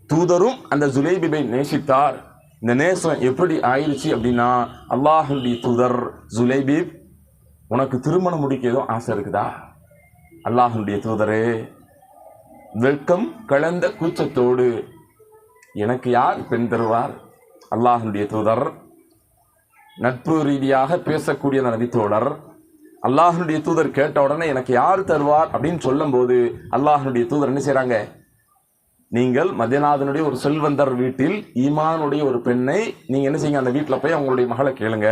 தூதரும் அந்த ஜுலைபிபை நேசித்தார். இந்த நேசம் எப்படி ஆயிடுச்சு அப்படின்னா, அல்லாஹ்வுடைய தூதர், ஜுலைபிப் உனக்கு திருமணம் முடிக்க ஏதோ ஆசை இருக்குதா? அல்லாஹ்வுடைய தூதரே, வெட்கம் கலந்த கூச்சத்தோடு, எனக்கு யார் பெண் தருவார்? அல்லாஹ்வுடைய தூதர் நட்பு ரீதியாக பேசக்கூடிய அந்த நபித்தோழர், அல்லாஹ்வுடைய தூதர் கேட்ட உடனே எனக்கு யார் தருவார் அப்படின்னு சொல்லும் போது அல்லாஹ்வுடைய தூதர் என்ன செய்றாங்க? நீங்கள் மதீனாவினுடைய ஒரு செல்வந்தர் வீட்டில் ஈமானுடைய ஒரு பெண்ணை நீங்க என்ன செய்யுங்க? அந்த வீட்டில் போய் அவங்களுடைய மகளை கேளுங்க.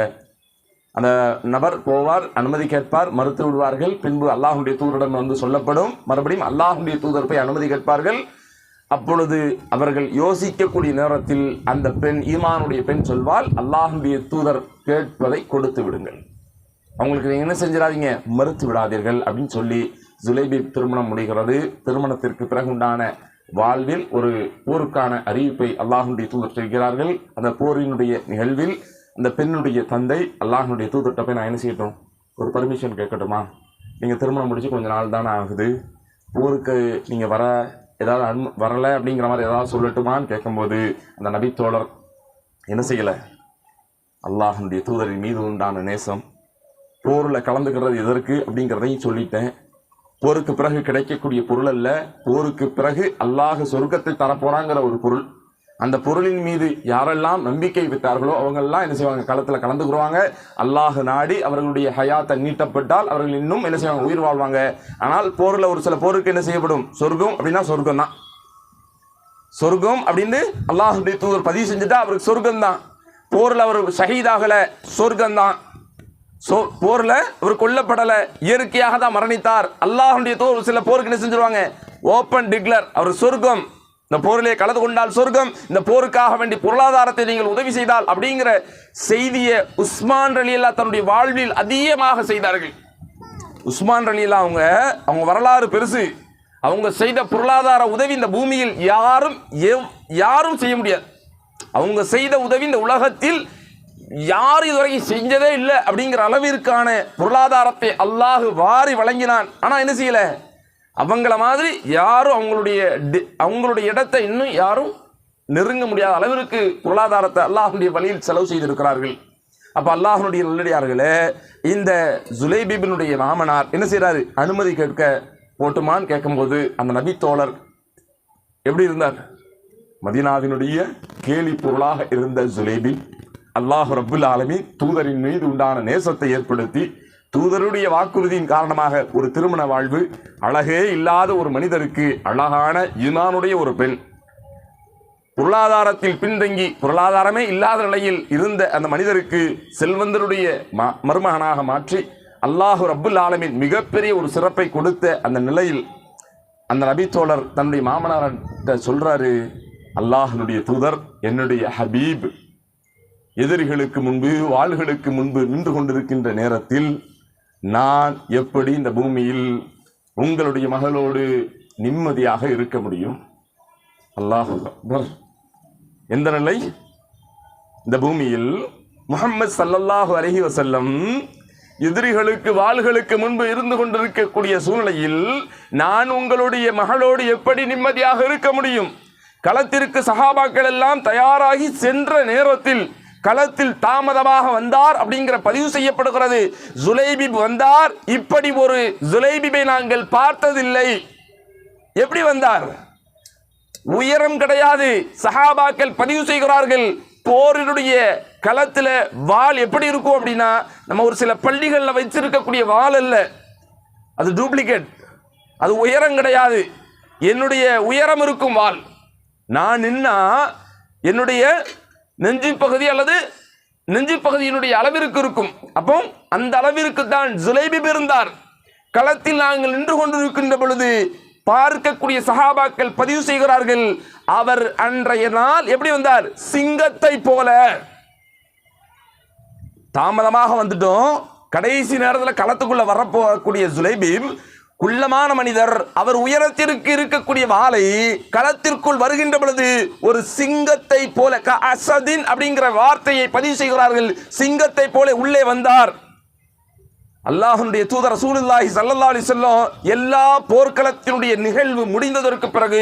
அந்த நபர் போவார், அனுமதி கேட்பார், மறுத்து விடுவார்கள். பின்பு அல்லாஹ்வுடைய தூதரிடம் வந்து சொல்லப்படும். மறுபடியும் அல்லாஹ்வுடைய தூதர் போய் அனுமதி கேட்பார்கள். அப்பொழுது அவர்கள் யோசிக்கக்கூடிய நேரத்தில் அந்த பெண், ஈமானுடைய பெண் சொல்வாள், அல்லாஹ்வுடைய தூதர் கேட்பதை கொடுத்து விடுங்கள், அவங்களுக்கு நீங்க என்ன செஞ்சிடாதீங்க, மறுத்து விடாதீர்கள் அப்படின்னு சொல்லி ஜுலைபிப் திருமணம் முடிகிறது. திருமணத்திற்கு பிறகு உண்டான வாழ்வில் ஒரு போருக்கான அறிவிப்பை அல்லாஹ்வுடைய தூதர் செய்கிறார்கள். அந்த போரினுடைய நிகழ்வில் அந்த பெண்ணுடைய தந்தை அல்லாஹ்வுடைய தூதர்கிட்ட போய் நான் என்ன செய்யட்டும், ஒரு பர்மிஷன் கேட்கட்டுமா? நீங்கள் திருமணம் முடிச்சு கொஞ்ச நாள் தானே ஆகுது, போருக்கு நீங்கள் ஏதாவது வரலை அப்படிங்கிற மாதிரி ஏதாவது சொல்லட்டுமான்னு கேட்கும்போது அந்த நபித்தோழர் என்ன செய்யலை? அல்லாஹ்வுடைய தூதரின் மீது உண்டான நேசம், போரில் கலந்துக்கிறது எதற்கு அப்படிங்கிறதையும் சொல்லிட்டேன். போருக்கு பிறகு கிடைக்கக்கூடிய பொருள் அல்ல, போருக்கு பிறகு அல்லாஹ் சொர்க்கத்தை தரப்போறாங்கிற ஒரு பொருள். அந்த பொருளின் மீது யாரெல்லாம் நம்பிக்கை விட்டார்களோ அவங்கெல்லாம் என்ன செய்வாங்க? களத்தில் கலந்துக்குருவாங்க. அல்லாஹ் நாடி அவர்களுடைய ஹயாத்தை நீட்டப்பட்டால் அவர்கள் இன்னும் என்ன செய்வாங்க? உயிர் வாழ்வாங்க. ஆனால் போரில் ஒரு சில போருக்கு என்ன செய்யப்படும்? சொர்க்கம் அப்படின்னா சொர்க்கம் தான். சொர்க்கம் அப்படின்னு அல்லாஹ்வுடைய தூதர் பதிவு செஞ்சுட்டா அவருக்கு சொர்க்கம் தான். போரில் அவர் ஷஹீதாகல, சொர்க்கம் தான். போர்ல அவர் கொல்லப்படல, இயற்கையாக தான் மரணித்தார். அல்லாஹ்வுடைய தூதர் சில போருக்கு என்ன செஞ்சிருவாங்க? ஓப்பன் டிக்ளேர், அவர் சொர்க்கம், இந்த போரிலே கலந்து கொண்டால் சொர்க்கம், இந்த போருக்காக வேண்டி பொருளாதாரத்தை நீங்கள் உதவி செய்தால் அப்படிங்கிற செய்தியை உஸ்மான் ரலியல்லாஹு தன்னுடைய வாழ்வில் அதிகமாக செய்தார்கள். உஸ்மான் ரலியல்லாஹு அவங்க வரலாறு பெருசு. அவங்க செய்த பொருளாதார உதவி இந்த பூமியில் யாரும் செய்ய முடியாது. அவங்க செய்த உதவி இந்த உலகத்தில் யார் இதுவரைக்கும் செஞ்சதே இல்லை அப்படிங்கிற அளவிற்கான பொருளாதாரத்தை அல்லாஹ் வாரி வழங்கினான். ஆனால் என்ன செய்யலை, அவங்கள மாதிரி யாரும் அவங்களுடைய இடத்தை இன்னும் யாரும் நெருங்க முடியாத அளவிற்கு பொருளாதாரத்தை அல்லாஹ்வுடைய வழியில் செலவு செய்திருக்கிறார்கள். அப்போ அல்லாஹ்வுடைய நல்லடியார்களே, இந்த ஜுலைபிபினுடைய மாமனார் என்ன செய்கிறாரு, அனுமதி கேட்க போட்டுமான்னு கேட்கும்போது அந்த நபி தோழர் எப்படி இருந்தார், மதீனாவினுடைய கேலி பொருளாக இருந்த ஜுலைபிப் அல்லாஹ் ரப்புல் ஆலமீன் தூதரின் மீது உண்டான நேசத்தை ஏற்படுத்தி தூதருடைய வாக்குறுதியின் காரணமாக ஒரு திருமண வாழ்வு, அழகே இல்லாத ஒரு மனிதருக்கு அழகான ஈமானுடைய ஒரு பெண், பொருளாதாரத்தில் பின்தங்கி பொருளாதாரமே இல்லாத நிலையில் இருந்த அந்த மனிதருக்கு செல்வந்தருடைய மருமகனாக மாற்றி அல்லாஹ் ரப்புல் ஆலமீன் மிகப்பெரிய ஒரு சிறப்பை கொடுத்த அந்த நிலையில் அந்த நபி தோழர் தன்னுடைய மாமனார்கிட்ட சொல்றாரு, அல்லாஹ்வுடைய தூதர் என்னுடைய ஹபீப் எதிரிகளுக்கு முன்பு வாள்களுக்கு முன்பு நின்று கொண்டிருக்கின்ற நேரத்தில் நான் எப்படி இந்த பூமியில் உங்களுடைய மகளோடு நிம்மதியாக இருக்க முடியும்? அல்லாஹ் அக்பர். எந்த நிலை, இந்த பூமியில் முஹம்மது ஸல்லல்லாஹு அலைஹி வஸல்லம் எதிரிகளுக்கு வாள்களுக்கு முன்பு இருந்து கொண்டிருக்கக்கூடிய சூழ்நிலையில் நான் உங்களுடைய மகளோடு எப்படி நிம்மதியாக இருக்க முடியும்? களத்திற்கு சஹாபாக்கள் எல்லாம் தயாராகி சென்ற நேரத்தில் களத்தில் தாமதமாக வந்தார் அப்படிங்கிற பதிவு செய்யப்படுகிறது. ஜுலைபிப் வந்தார், இப்படி ஒரு ஜுலைபிபை நாங்கள் பார்த்ததில்லை. எப்படி வந்தார்? உயரம் கிடையாது. சஹாபாக்கள் பதிவு செய்கிறார்கள், போரினுடைய களத்தில் வாள் எப்படி இருக்கும் அப்படின்னா, நம்ம ஒரு சில பள்ளிகளில் வச்சிருக்கக்கூடிய வாள் அல்ல, அது டூப்ளிகேட், அது உயரம் கிடையாது. என்னுடைய உயரம் இருக்கும் வாள், நான் நின்னா என்னுடைய நெஞ்சு பகுதி அல்லது நெஞ்சு பகுதியினுடைய அளவிற்கு இருக்கும். அப்போ அந்த அளவிற்கு தான் ஜுலைபிப் இருந்தார். களத்தில் நாங்கள் நின்று கொண்டிருக்கின்ற பொழுது பார்க்கக்கூடிய சஹாபாக்கள் பதிவு செய்கிறார்கள், அவர் அன்றைய நாள் எப்படி வந்தார்? சிங்கத்தை போல. தாமதமாக வந்துட்டோம், கடைசி நேரத்தில் களத்துக்குள்ள வரப்போகக்கூடிய ஜுலைபிப் குள்ளமான மனிதர், அவர் உயரத்திற்கு இருக்கக்கூடிய வாளை களத்திற்குள் வருகின்ற பொழுது ஒரு சிங்கத்தை போல, அசதின் அப்படிங்கிற வார்த்தையை பதிவு செய்கிறார்கள், சிங்கத்தை போல உள்ளே வந்தார். அல்லாஹ்வுடைய தூதர் ரசூலுல்லாஹி ஸல்லல்லாஹு அலைஹி வஸல்லம் எல்லா போர்க்களத்தினுடைய நிகழ்வு முடிந்ததற்கு பிறகு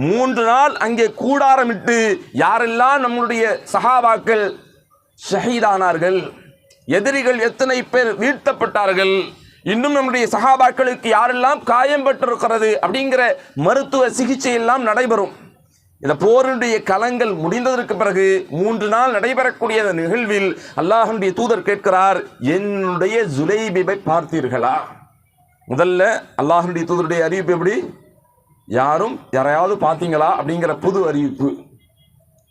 3 நாள் அங்கே கூடாரமிட்டு யாரெல்லாம் நம்முடைய சஹாபாக்கள் ஷஹீதானார்கள், எதிரிகள் எத்தனை பேர் வீழ்த்தப்பட்டார்கள், இன்னும் நம்முடைய சஹாபாக்களுக்கு யாரெல்லாம் காயம் பெற்றிருக்கிறது அப்படிங்கிற மருத்துவ சிகிச்சை எல்லாம் நடைபெறும். இந்த போருடைய களங்கள் முடிந்ததற்கு பிறகு 3 நாள் நடைபெறக்கூடிய நிகழ்வில் அல்லாஹ்வுடைய தூதர் கேட்கிறார், என்னுடைய ஜுலைபிபை பார்த்தீர்களா? முதல்ல அல்லாஹ்வுடைய தூதருடைய அறிவிப்பு எப்படி, யாரையாவது பார்த்தீங்களா அப்படிங்கிற புது அறிவிப்பு.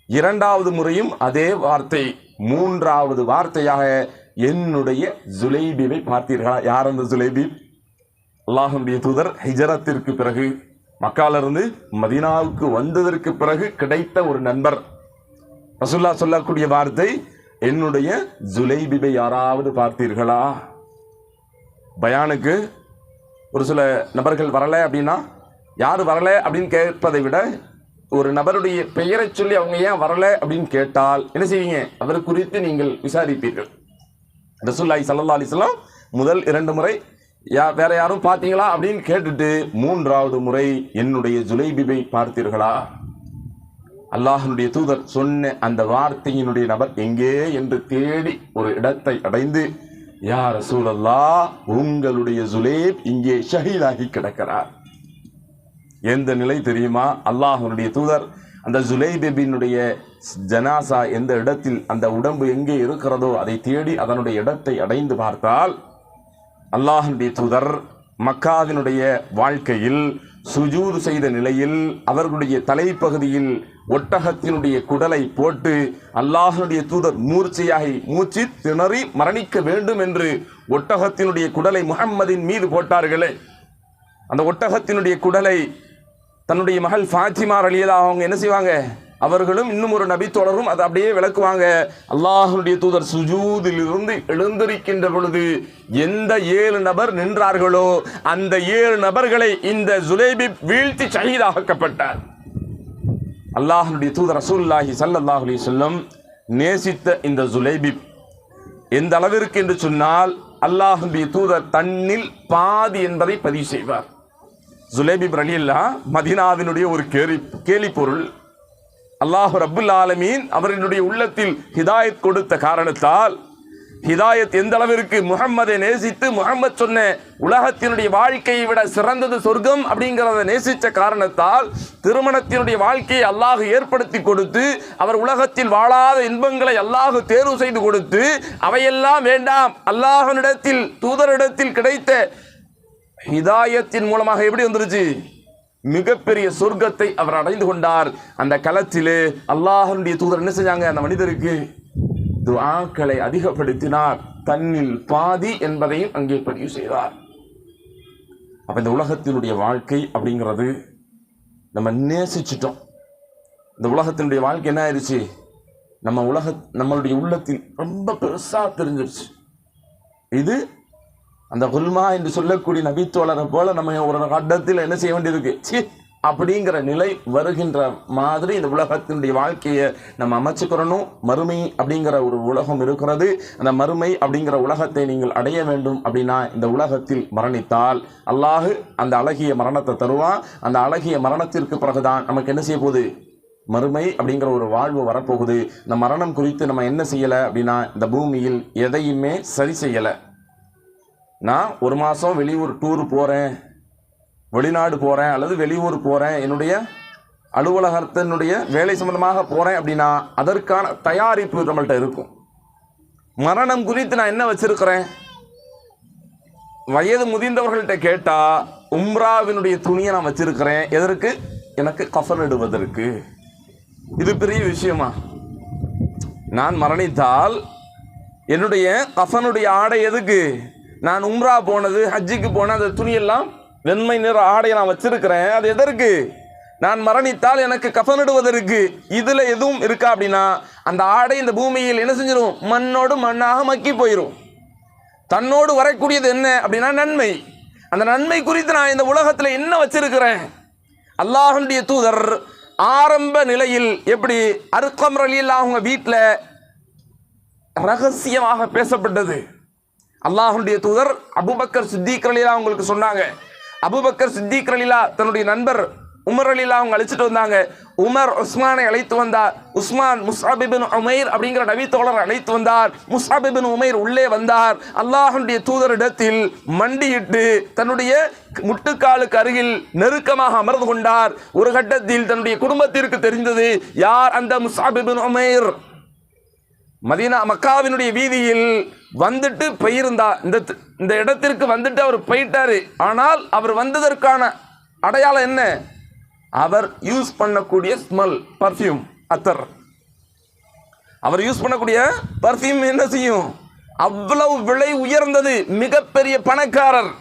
2வது முறையும் அதே வார்த்தை. 3வது வார்த்தையாக என்னுடைய ஜுலைபிபை பார்த்தீர்களா? யார் அந்த ஜுலைபிப்? அல்லாஹ்வுடைய தூதர் ஹிஜரத்திற்கு பிறகு மக்காலிருந்து மதீனாவுக்கு வந்ததற்கு பிறகு கிடைத்த ஒரு நண்பர். ரசூலுல்லாஹ் சொல்லக்கூடிய வார்த்தை, என்னுடைய ஜுலைபிபை யாராவது பார்த்தீர்களா? பயானுக்கு ஒரு சில நபர்கள் வரலை அப்படின்னா, யார் வரலை அப்படின்னு கேட்பதை விட ஒரு நபருடைய பெயரை சொல்லி அவங்க ஏன் வரலை அப்படின்னு கேட்டால் என்ன செய்வீங்க? அவர் குறித்து நீங்கள் விசாரிப்பீர்கள். ரசூலுல்லாஹி ஸல்லல்லாஹு அலைஹி வஸல்லம் முதல் 2 முறை வேற யாரும் பார்த்தீங்களா அப்படின்னு கேட்டுட்டு 3வது முறை என்னுடைய ஜுலைபிபை பார்த்தீர்களா? அல்லாஹ்வுடைய தூதர் சொன்ன அந்த வார்த்தையினுடைய நபர் எங்கே என்று தேடி ஒரு இடத்தை அடைந்து, யா ரசூலல்லாஹ், உங்களுடைய ஜுலைப் இங்கே ஷஹீதாகி கிடக்கிறார். எந்த நிலை தெரியுமா? அல்லாஹ்வுடைய தூதர் அந்த ஜுலைபிபினுடைய ஜனாசா எந்த இடத்தில், அந்த உடம்பு எங்கே இருக்கிறதோ அதை தேடி அதனுடைய இடத்தை அடைந்து பார்த்தால், அல்லாஹ்வுடைய தூதர் மக்காவினுடைய வாழ்க்கையில் சுஜூது செய்த நிலையில் அவர்களுடைய தலைப்பகுதியில் ஒட்டகத்தினுடைய குடலை போட்டு அல்லாஹ்வுடைய தூதர் மூச்சு திணறி மரணிக்க வேண்டும் என்று ஒட்டகத்தினுடைய குடலை முஹம்மதின் மீது போட்டார்களே, அந்த ஒட்டகத்தினுடைய குடலை தன்னுடைய மகள் ஃபாத்திமா ரலியல்லாஹு அவங்க என்ன செய்வாங்க, அவர்களும் இன்னும் ஒரு நபி தோழரும் அதை அப்படியே விளக்குவாங்க. அல்லாஹ்வுடைய தூதர் சுஜூதில் இருந்து எழுந்திருக்கின்ற பொழுது எந்த 7 நபர் நின்றார்களோ அந்த 7 நபர்களை இந்த ஜுலைபிப் வீழ்த்தி ஷஹீதாக்கப்பட்டார். அல்லாஹ்வுடைய தூதர் ரசூலுல்லாஹி ஸல்லல்லாஹு அலைஹி வஸல்லம் நேசித்த இந்த ஜுலைபிப் எந்த அளவிற்கு என்று சொன்னால் அல்லாஹ்வுடைய தூதர் தன்னில் பாதி என்பதை பதிவு செய்வார். ஜுலைபிப் ரலியல்லாஹ் மதீனாவினுடைய ஒரு கேலி பொருள். அல்லாஹ் ரப்புல் ஆலமீன் அவர்களுடைய உள்ளத்தில் ஹிதாயத் கொடுத்த காரணத்தால், ஹிதாயத் எந்த அளவிற்கு முஹம்மதை நேசித்து முஹம்மது சொன்ன உலகத்தினுடைய வாழ்க்கையை விட சிறந்தது சொர்க்கம் அப்படிங்கிறத நேசித்த காரணத்தால் திருமணத்தினுடைய வாழ்க்கையை அல்லாஹ் ஏற்படுத்தி கொடுத்து, அவர் உலகத்தில் வாழாத இன்பங்களை அல்லாஹ் தேர்வு செய்து கொடுத்து, அவையெல்லாம் வேண்டாம், அல்லாஹ்விடத்தில் தூதரிடத்தில் கிடைத்த ஹிதாயத்தின் மூலமாக எப்படி வந்துருச்சு? மிகப்பெரிய சொர்க்கத்தை அவர் அடைந்து கொண்டார். அந்த களத்திலே அல்லாஹ்வுடைய தூதர் என்ன செஞ்சாங்க? அந்த மனிதருக்கு துஆக்களை அதிகப்படுத்தினார். தன்னில் பாதி என்பதையும் அங்கே பதிவு செய்தார். அப்ப இந்த உலகத்தினுடைய வாழ்க்கை அப்படிங்கிறது நம்ம நேசிச்சிட்டோம். இந்த உலகத்தினுடைய வாழ்க்கை என்ன ஆயிடுச்சு? நம்மளுடைய உள்ளத்தில் ரொம்ப பெருசா தெரிஞ்சிருச்சு. இது அந்த குல்மா என்று சொல்லக்கூடிய நபித்தோழரை போல நம்ம ஒரு கட்டத்தில் என்ன செய்ய வேண்டியிருக்கு? அப்படிங்கிற நிலை வருகின்ற மாதிரி இந்த உலகத்தினுடைய வாழ்க்கையை நம்ம அமைச்சுக்கிறணும். மறுமை அப்படிங்கிற ஒரு உலகம் இருக்கிறது. அந்த மறுமை அப்படிங்கிற உலகத்தை நீங்கள் அடைய வேண்டும் அப்படின்னா இந்த உலகத்தில் மரணித்தால் அல்லாஹ் அந்த அழகிய மரணத்தை தருவான். அந்த அழகிய மரணத்திற்கு பிறகுதான் நமக்கு என்ன செய்ய போகுது? மறுமை அப்படிங்கிற ஒரு வாழ்வு வரப்போகுது. இந்த மரணம் குறித்து நம்ம என்ன செய்யலை அப்படின்னா இந்த பூமியில் எதையுமே சரி செய்யலை. நான் ஒரு மாதம் வெளியூர் டூர் போகிறேன், வெளிநாடு போகிறேன் அல்லது வெளியூர் போகிறேன், என்னுடைய அலுவலகத்தினுடைய வேலை சம்பந்தமாக போகிறேன் அப்படின்னா அதற்கான தயாரிப்பு நம்மள்கிட்ட இருக்கும். மரணம் குறித்து நான் என்ன வச்சிருக்கிறேன்? வயது முதிர்ந்தவர்கள்ட்ட கேட்டால் உம்ராவினுடைய துணியை நான் வச்சிருக்கிறேன். எதற்கு? எனக்கு கஃபன் இடுவதற்கு. இது பெரிய விஷயமா? நான் மரணித்தால் என்னுடைய கஃபனுடைய ஆடை எதுக்கு? நான் உம்ரா போனது, ஹஜ்ஜிக்கு போன அந்த துணியெல்லாம் வெண்மை நிற ஆடையை நான் வச்சிருக்கிறேன். அது எதற்கு? நான் மரணித்தால் எனக்கு கஃனிடுவதற்கு. இதுல எதுவும் இருக்கா அப்படின்னா அந்த ஆடை இந்த பூமியில் என்ன செஞ்சிடும்? மண்ணோடு மண்ணாக மக்கி போயிடும். தன்னோடு வரக்கூடியது என்ன அப்படின்னா நன்மை. அந்த நன்மை குறித்து நான் இந்த உலகத்தில் என்ன வச்சிருக்கிறேன்? அல்லாஹ்வுடைய தூதர் ஆரம்ப நிலையில் எப்படி அர்கம் ரலியல்லாஹு அவங்க வீட்டில் ரகசியமாக பேசப்பட்டது. அல்லாஹ்வுடைய தூதர் அபூபக்கர் சித்திக் ரலியல்லாஹு அவங்களுக்கு சொன்னாங்க. அபூபக்கர் சித்திக் ரலியல்லாஹு தன்னுடைய நண்பர் உமர் ரலியல்லாஹு அவங்க அழைச்சிட்டு வந்தாங்க. உமர் உஸ்மானை அழைத்து வந்தார். உஸ்மான் முஸ்அப் இப்னு உமைர் அப்படிங்கிற நபி தோழரை அழைத்து வந்தார். முஸ்அப் இப்னு உமைர் உள்ளே வந்தார். அல்லாஹ்வுடைய தூதரிடத்தில் மண்டியிட்டு தன்னுடைய முட்டுக்காலுக்கு அருகில் நெருக்கமாக அமர்ந்து கொண்டார். ஒரு கட்டத்தில் தன்னுடைய குடும்பத்திற்கு தெரிந்தது யார் அந்த முஸ்அப் இப்னு உமைர். மதீனா மக்காவினுடைய வீதியில் வந்துட்டு போயிருந்தா, இந்த இடத்திற்கு வந்துட்டு அவர் போயிட்டாரு. ஆனால் அவர் வந்ததற்கான அடையாளம் என்ன? அவர் யூஸ் பண்ணக்கூடிய ஸ்மெல், பர்ஃப்யூம், அத்தர். அவர் யூஸ் பண்ணக்கூடிய பர்ஃப்யூம் என்ன செய்யும்? அவ்வளவு விலை உயர்ந்தது. மிகப்பெரிய பணக்காரர்.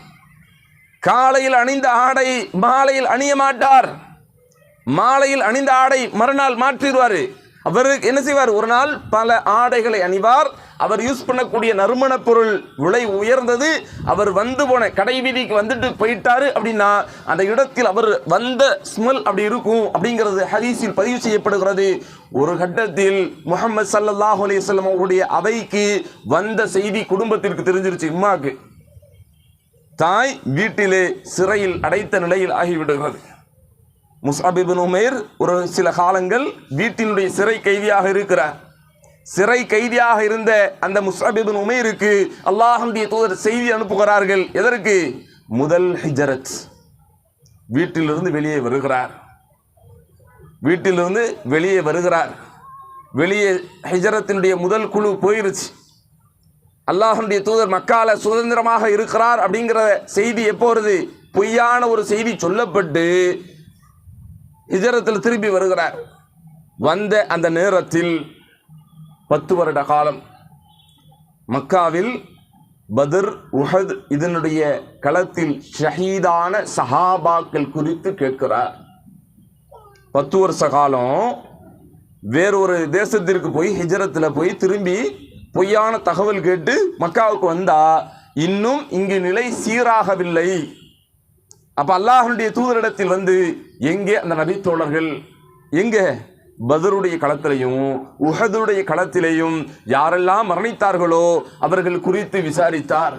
காலையில் அணிந்த ஆடை மாலையில் அணிய மாட்டார். மாலையில் அணிந்த ஆடை மறுநாள் மாற்றிடுவார். அவருக்கு என்ன செய்வார்? ஒரு நாள் பல ஆடைகளை அணிவார். அவர் யூஸ் பண்ணக்கூடிய நறுமண பொருள் விலை உயர்ந்தது. அவர் வந்து போன கடை வீதிக்கு வந்துட்டு போயிட்டாரு அப்படின்னா அந்த இடத்தில் அவர் வந்த ஸ்மெல் அப்படி இருக்கும் அப்படிங்கிறது ஹதீஸில் பதிவு செய்யப்படுகிறது. ஒரு கட்டத்தில் முஹம்மது ஸல்லல்லாஹு அலைஹி வஸல்லம் அவருடைய அவைக்கு வந்த செய்தி குடும்பத்திற்கு தெரிஞ்சிருச்சு. இம்மாக்கு தாய் வீட்டிலே சிறையில் அடைத்த நிலையில் ஆகிவிடுகிறது. முஸ்அப் இப்னு உமைர் ஒரு சில காலங்கள் வீட்டினுடைய சிறை கைதியாக இருக்கிறார். சிறை கைதியாக இருந்த அந்த முஸ்அப் இப்னு உமைருக்கு அல்லாஹ்வுடைய தூதர் செய்தி அனுப்புகிறார்கள். எதற்கு? முதல் ஹிஜ்ரத். வீட்டிலிருந்து வெளியே வருகிறார். வீட்டிலிருந்து வெளியே வருகிறார். வெளியே ஹிஜ்ரத்தினுடைய முதல் குழு போயிருச்சு. அல்லாஹ்வுடைய தூதர் மக்கால சுதந்திரமாக இருக்கிறார் அப்படிங்கிற செய்தி எப்போ வருது? பொய்யான ஒரு செய்தி சொல்லப்பட்டு ஹிஜ்ரத்தில் திரும்பி வருகிறார். வந்த அந்த நேரத்தில் 10 வருட காலம் மக்காவில் பத்ர், உஹத் இதனுடைய களத்தில் ஷஹீதான சஹாபாக்கள் குறித்து கேட்கிறார். 10 வருஷ காலம் வேறொரு தேசத்திற்கு போய் ஹிஜ்ரத்தில் போய் திரும்பி பொய்யான தகவல் கேட்டு மக்காவுக்கு வந்தா இன்னும் இங்கு நிலை சீராகவில்லை. அப்ப அல்லாஹ்வுடைய தூதரிடத்தில் வந்து எங்கே அந்த நபி தோழர்கள், எங்கே பத்ருடைய களத்திலையும் உஹதுடைய களத்திலையும் யாரெல்லாம் மரணித்தார்களோ அவர்கள் குறித்து விசாரித்தார்.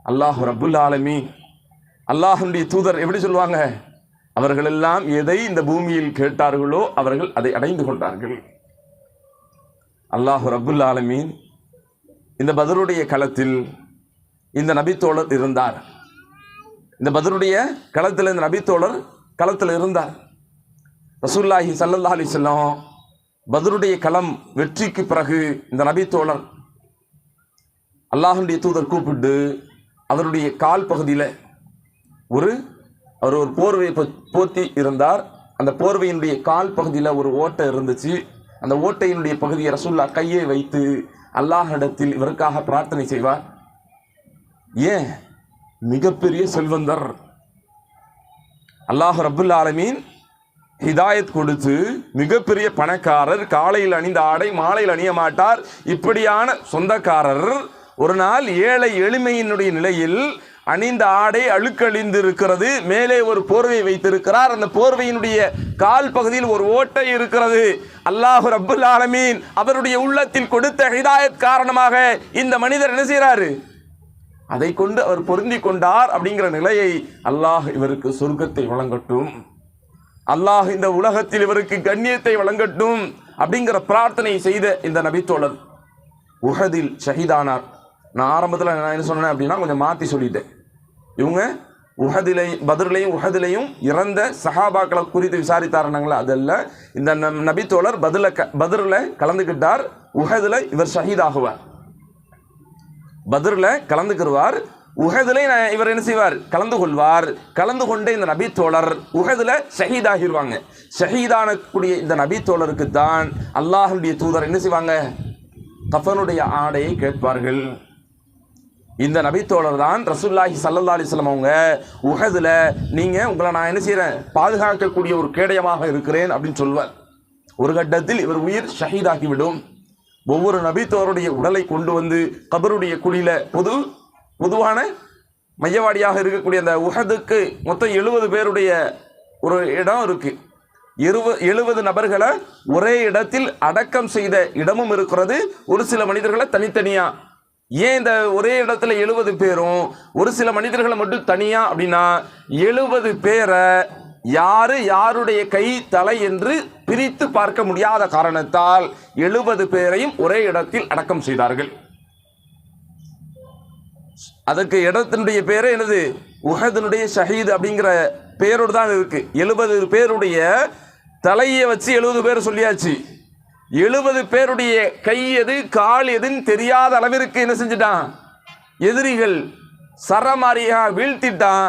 அல்லாஹ் ரப்புல் ஆலமீன், அல்லாஹ்வுடைய தூதர் எப்படி சொல்லுவாங்க? அவர்கள் எல்லாம் எதை இந்த பூமியில் கேட்டார்களோ அவர்கள் அதை அடைந்து கொண்டார்கள். அல்லாஹ் ரப்புல் ஆலமீன் இந்த பத்ருடைய களத்தில் இந்த நபித்தோழர் இருந்தார். இந்த பத்ருடைய களத்தில் இந்த நபித்தோழர் களத்தில் இருந்தார். ரசூலுல்லாஹி ஸல்லல்லாஹு அலைஹி வஸல்லம் பத்ருடைய களம் வெற்றிக்கு பிறகு இந்த நபித்தோழர் அல்லாஹ்வுடைய தூதர் கூப்பிட்டு அவருடைய கால் பகுதியில் அவர் ஒரு போர்வையை போர்த்தி இருந்தார். அந்த போர்வையினுடைய கால் பகுதியில் ஒரு ஓட்டை இருந்துச்சு. அந்த ஓட்டையினுடைய பகுதியை ரசூலுல்லாஹ் கையை வைத்து அல்லாஹ்விடத்தில் இவருக்காக பிரார்த்தனை செய்வார். ஏன்? மிகப்பெரிய செல்வந்தர். அல்லாஹ் ரப்புல் ஆலமீன் ஹிதாயத் கொடுத்து மிகப்பெரிய பணக்காரர், காலையில் அணிந்த ஆடை மாலையில் அணிய மாட்டார், இப்படியான சொந்தக்காரர் ஒரு நாள் ஏழை எளிமையினுடைய நிலையில் அணிந்த ஆடை அழுக்கழிந்து இருக்கிறது. மேலே ஒரு போர்வை வைத்திருக்கிறார். அந்த போர்வையினுடைய கால் பகுதியில் ஒரு ஓட்டை இருக்கிறது. அல்லாஹ் ரப்புல் ஆலமீன் அவருடைய உள்ளத்தில் கொடுத்த ஹிதாயத் காரணமாக இந்த மனிதர் என்ன செய்கிறாரு? அதை கொண்டு அவர் பொருந்தி கொண்டார். அப்படிங்கிற நிலையை அல்லாஹ் இவருக்கு சொர்க்கத்தை வழங்கட்டும், அல்லாஹ் இந்த உலகத்தில் இவருக்கு கண்ணியத்தை வழங்கட்டும் அப்படிங்கிற பிரார்த்தனை செய்த இந்த நபித்தோழர் உஹதில் ஷஹீதானார். நான் ஆரம்பத்தில் நான் என்ன சொன்னேன் அப்படின்னா கொஞ்சம் மாற்றி சொல்லிட்டேன். இவங்க பத்ர்லையும் உஹதிலையும் இறந்த சஹாபாக்களை குறித்து விசாரித்தாருனாங்களா, அதல்ல. இந்த நபித்தோழர் பத்ரில் கலந்துக்கிட்டார், உஹதில் இவர் ஷஹீதாகுவார். பத்ரில் கலந்துக்கிடுவார், உஹதில் இவர் என்ன செய்வார்? கலந்து கொள்வார். கலந்து கொண்ட இந்த நபித்தோழர் உஹதில் ஷஹீதாகிடுவாங்க. ஷஹீதானக்கூடிய இந்த நபித்தோழருக்கு தான் அல்லாஹ்வுடைய தூதர் என்ன செய்வாங்க? கஃபனுடைய ஆடையை கேட்பார்கள். இந்த நபித்தோழர் தான் ரசூலுல்லாஹி ஸல்லல்லாஹு அலைஹி வஸல்லம் அவங்க உஹதுல உங்களை நான் என்ன செய்கிறேன்? பாதுகாக்கக்கூடிய ஒரு கேடயமாக இருக்கிறேன் அப்படின்னு சொல்வார். ஒரு கட்டத்தில் இவர் உயிர் ஷஹீதாகிவிடும். ஒவ்வொரு நபித்தோருடைய உடலை கொண்டு வந்து கபருடைய குழியில பொதுவான மையவாடியாக இருக்கக்கூடிய அந்த உஹதுக்கு மொத்தம் 70 பேருடைய ஒரு இடம் இருக்கு. 70 நபர்களை ஒரே இடத்தில் அடக்கம் செய்த இடமும் இருக்கிறது. ஒரு சில மனிதர்களை தனித்தனியா. ஏன் இந்த ஒரே இடத்துல 70 பேரும் ஒரு சில மனிதர்களை மட்டும் தனியா அப்படின்னா 70 பேரை யாருடைய கை தலை என்று பிரித்து பார்க்க முடியாத காரணத்தால் 70 பேரையும் ஒரே இடத்தில் அடக்கம் செய்தார்கள். அதற்கு இடத்தினுடைய பேரு என்னது? உஹதுனுடைய ஷஹீத் அப்படிங்கிற பேரோடு தான் இருக்கு. 70 பேருடைய தலையை வச்சு 70 பேர் சொல்லியாச்சு. 70 பேருடைய கை எது கால் எதுன்னு தெரியாத அளவிற்கு என்ன செஞ்சிட்டான்? எதிரிகள் சரமாரியாக வீழ்த்திட்டான்.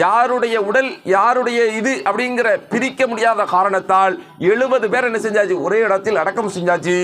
யாருடைய உடல் யாருடைய இது அப்படிங்கிற பிரிக்க முடியாத காரணத்தால் 70 பேர் என்ன செஞ்சாச்சு? ஒரே இடத்தில் அடக்கம் செஞ்சாச்சு.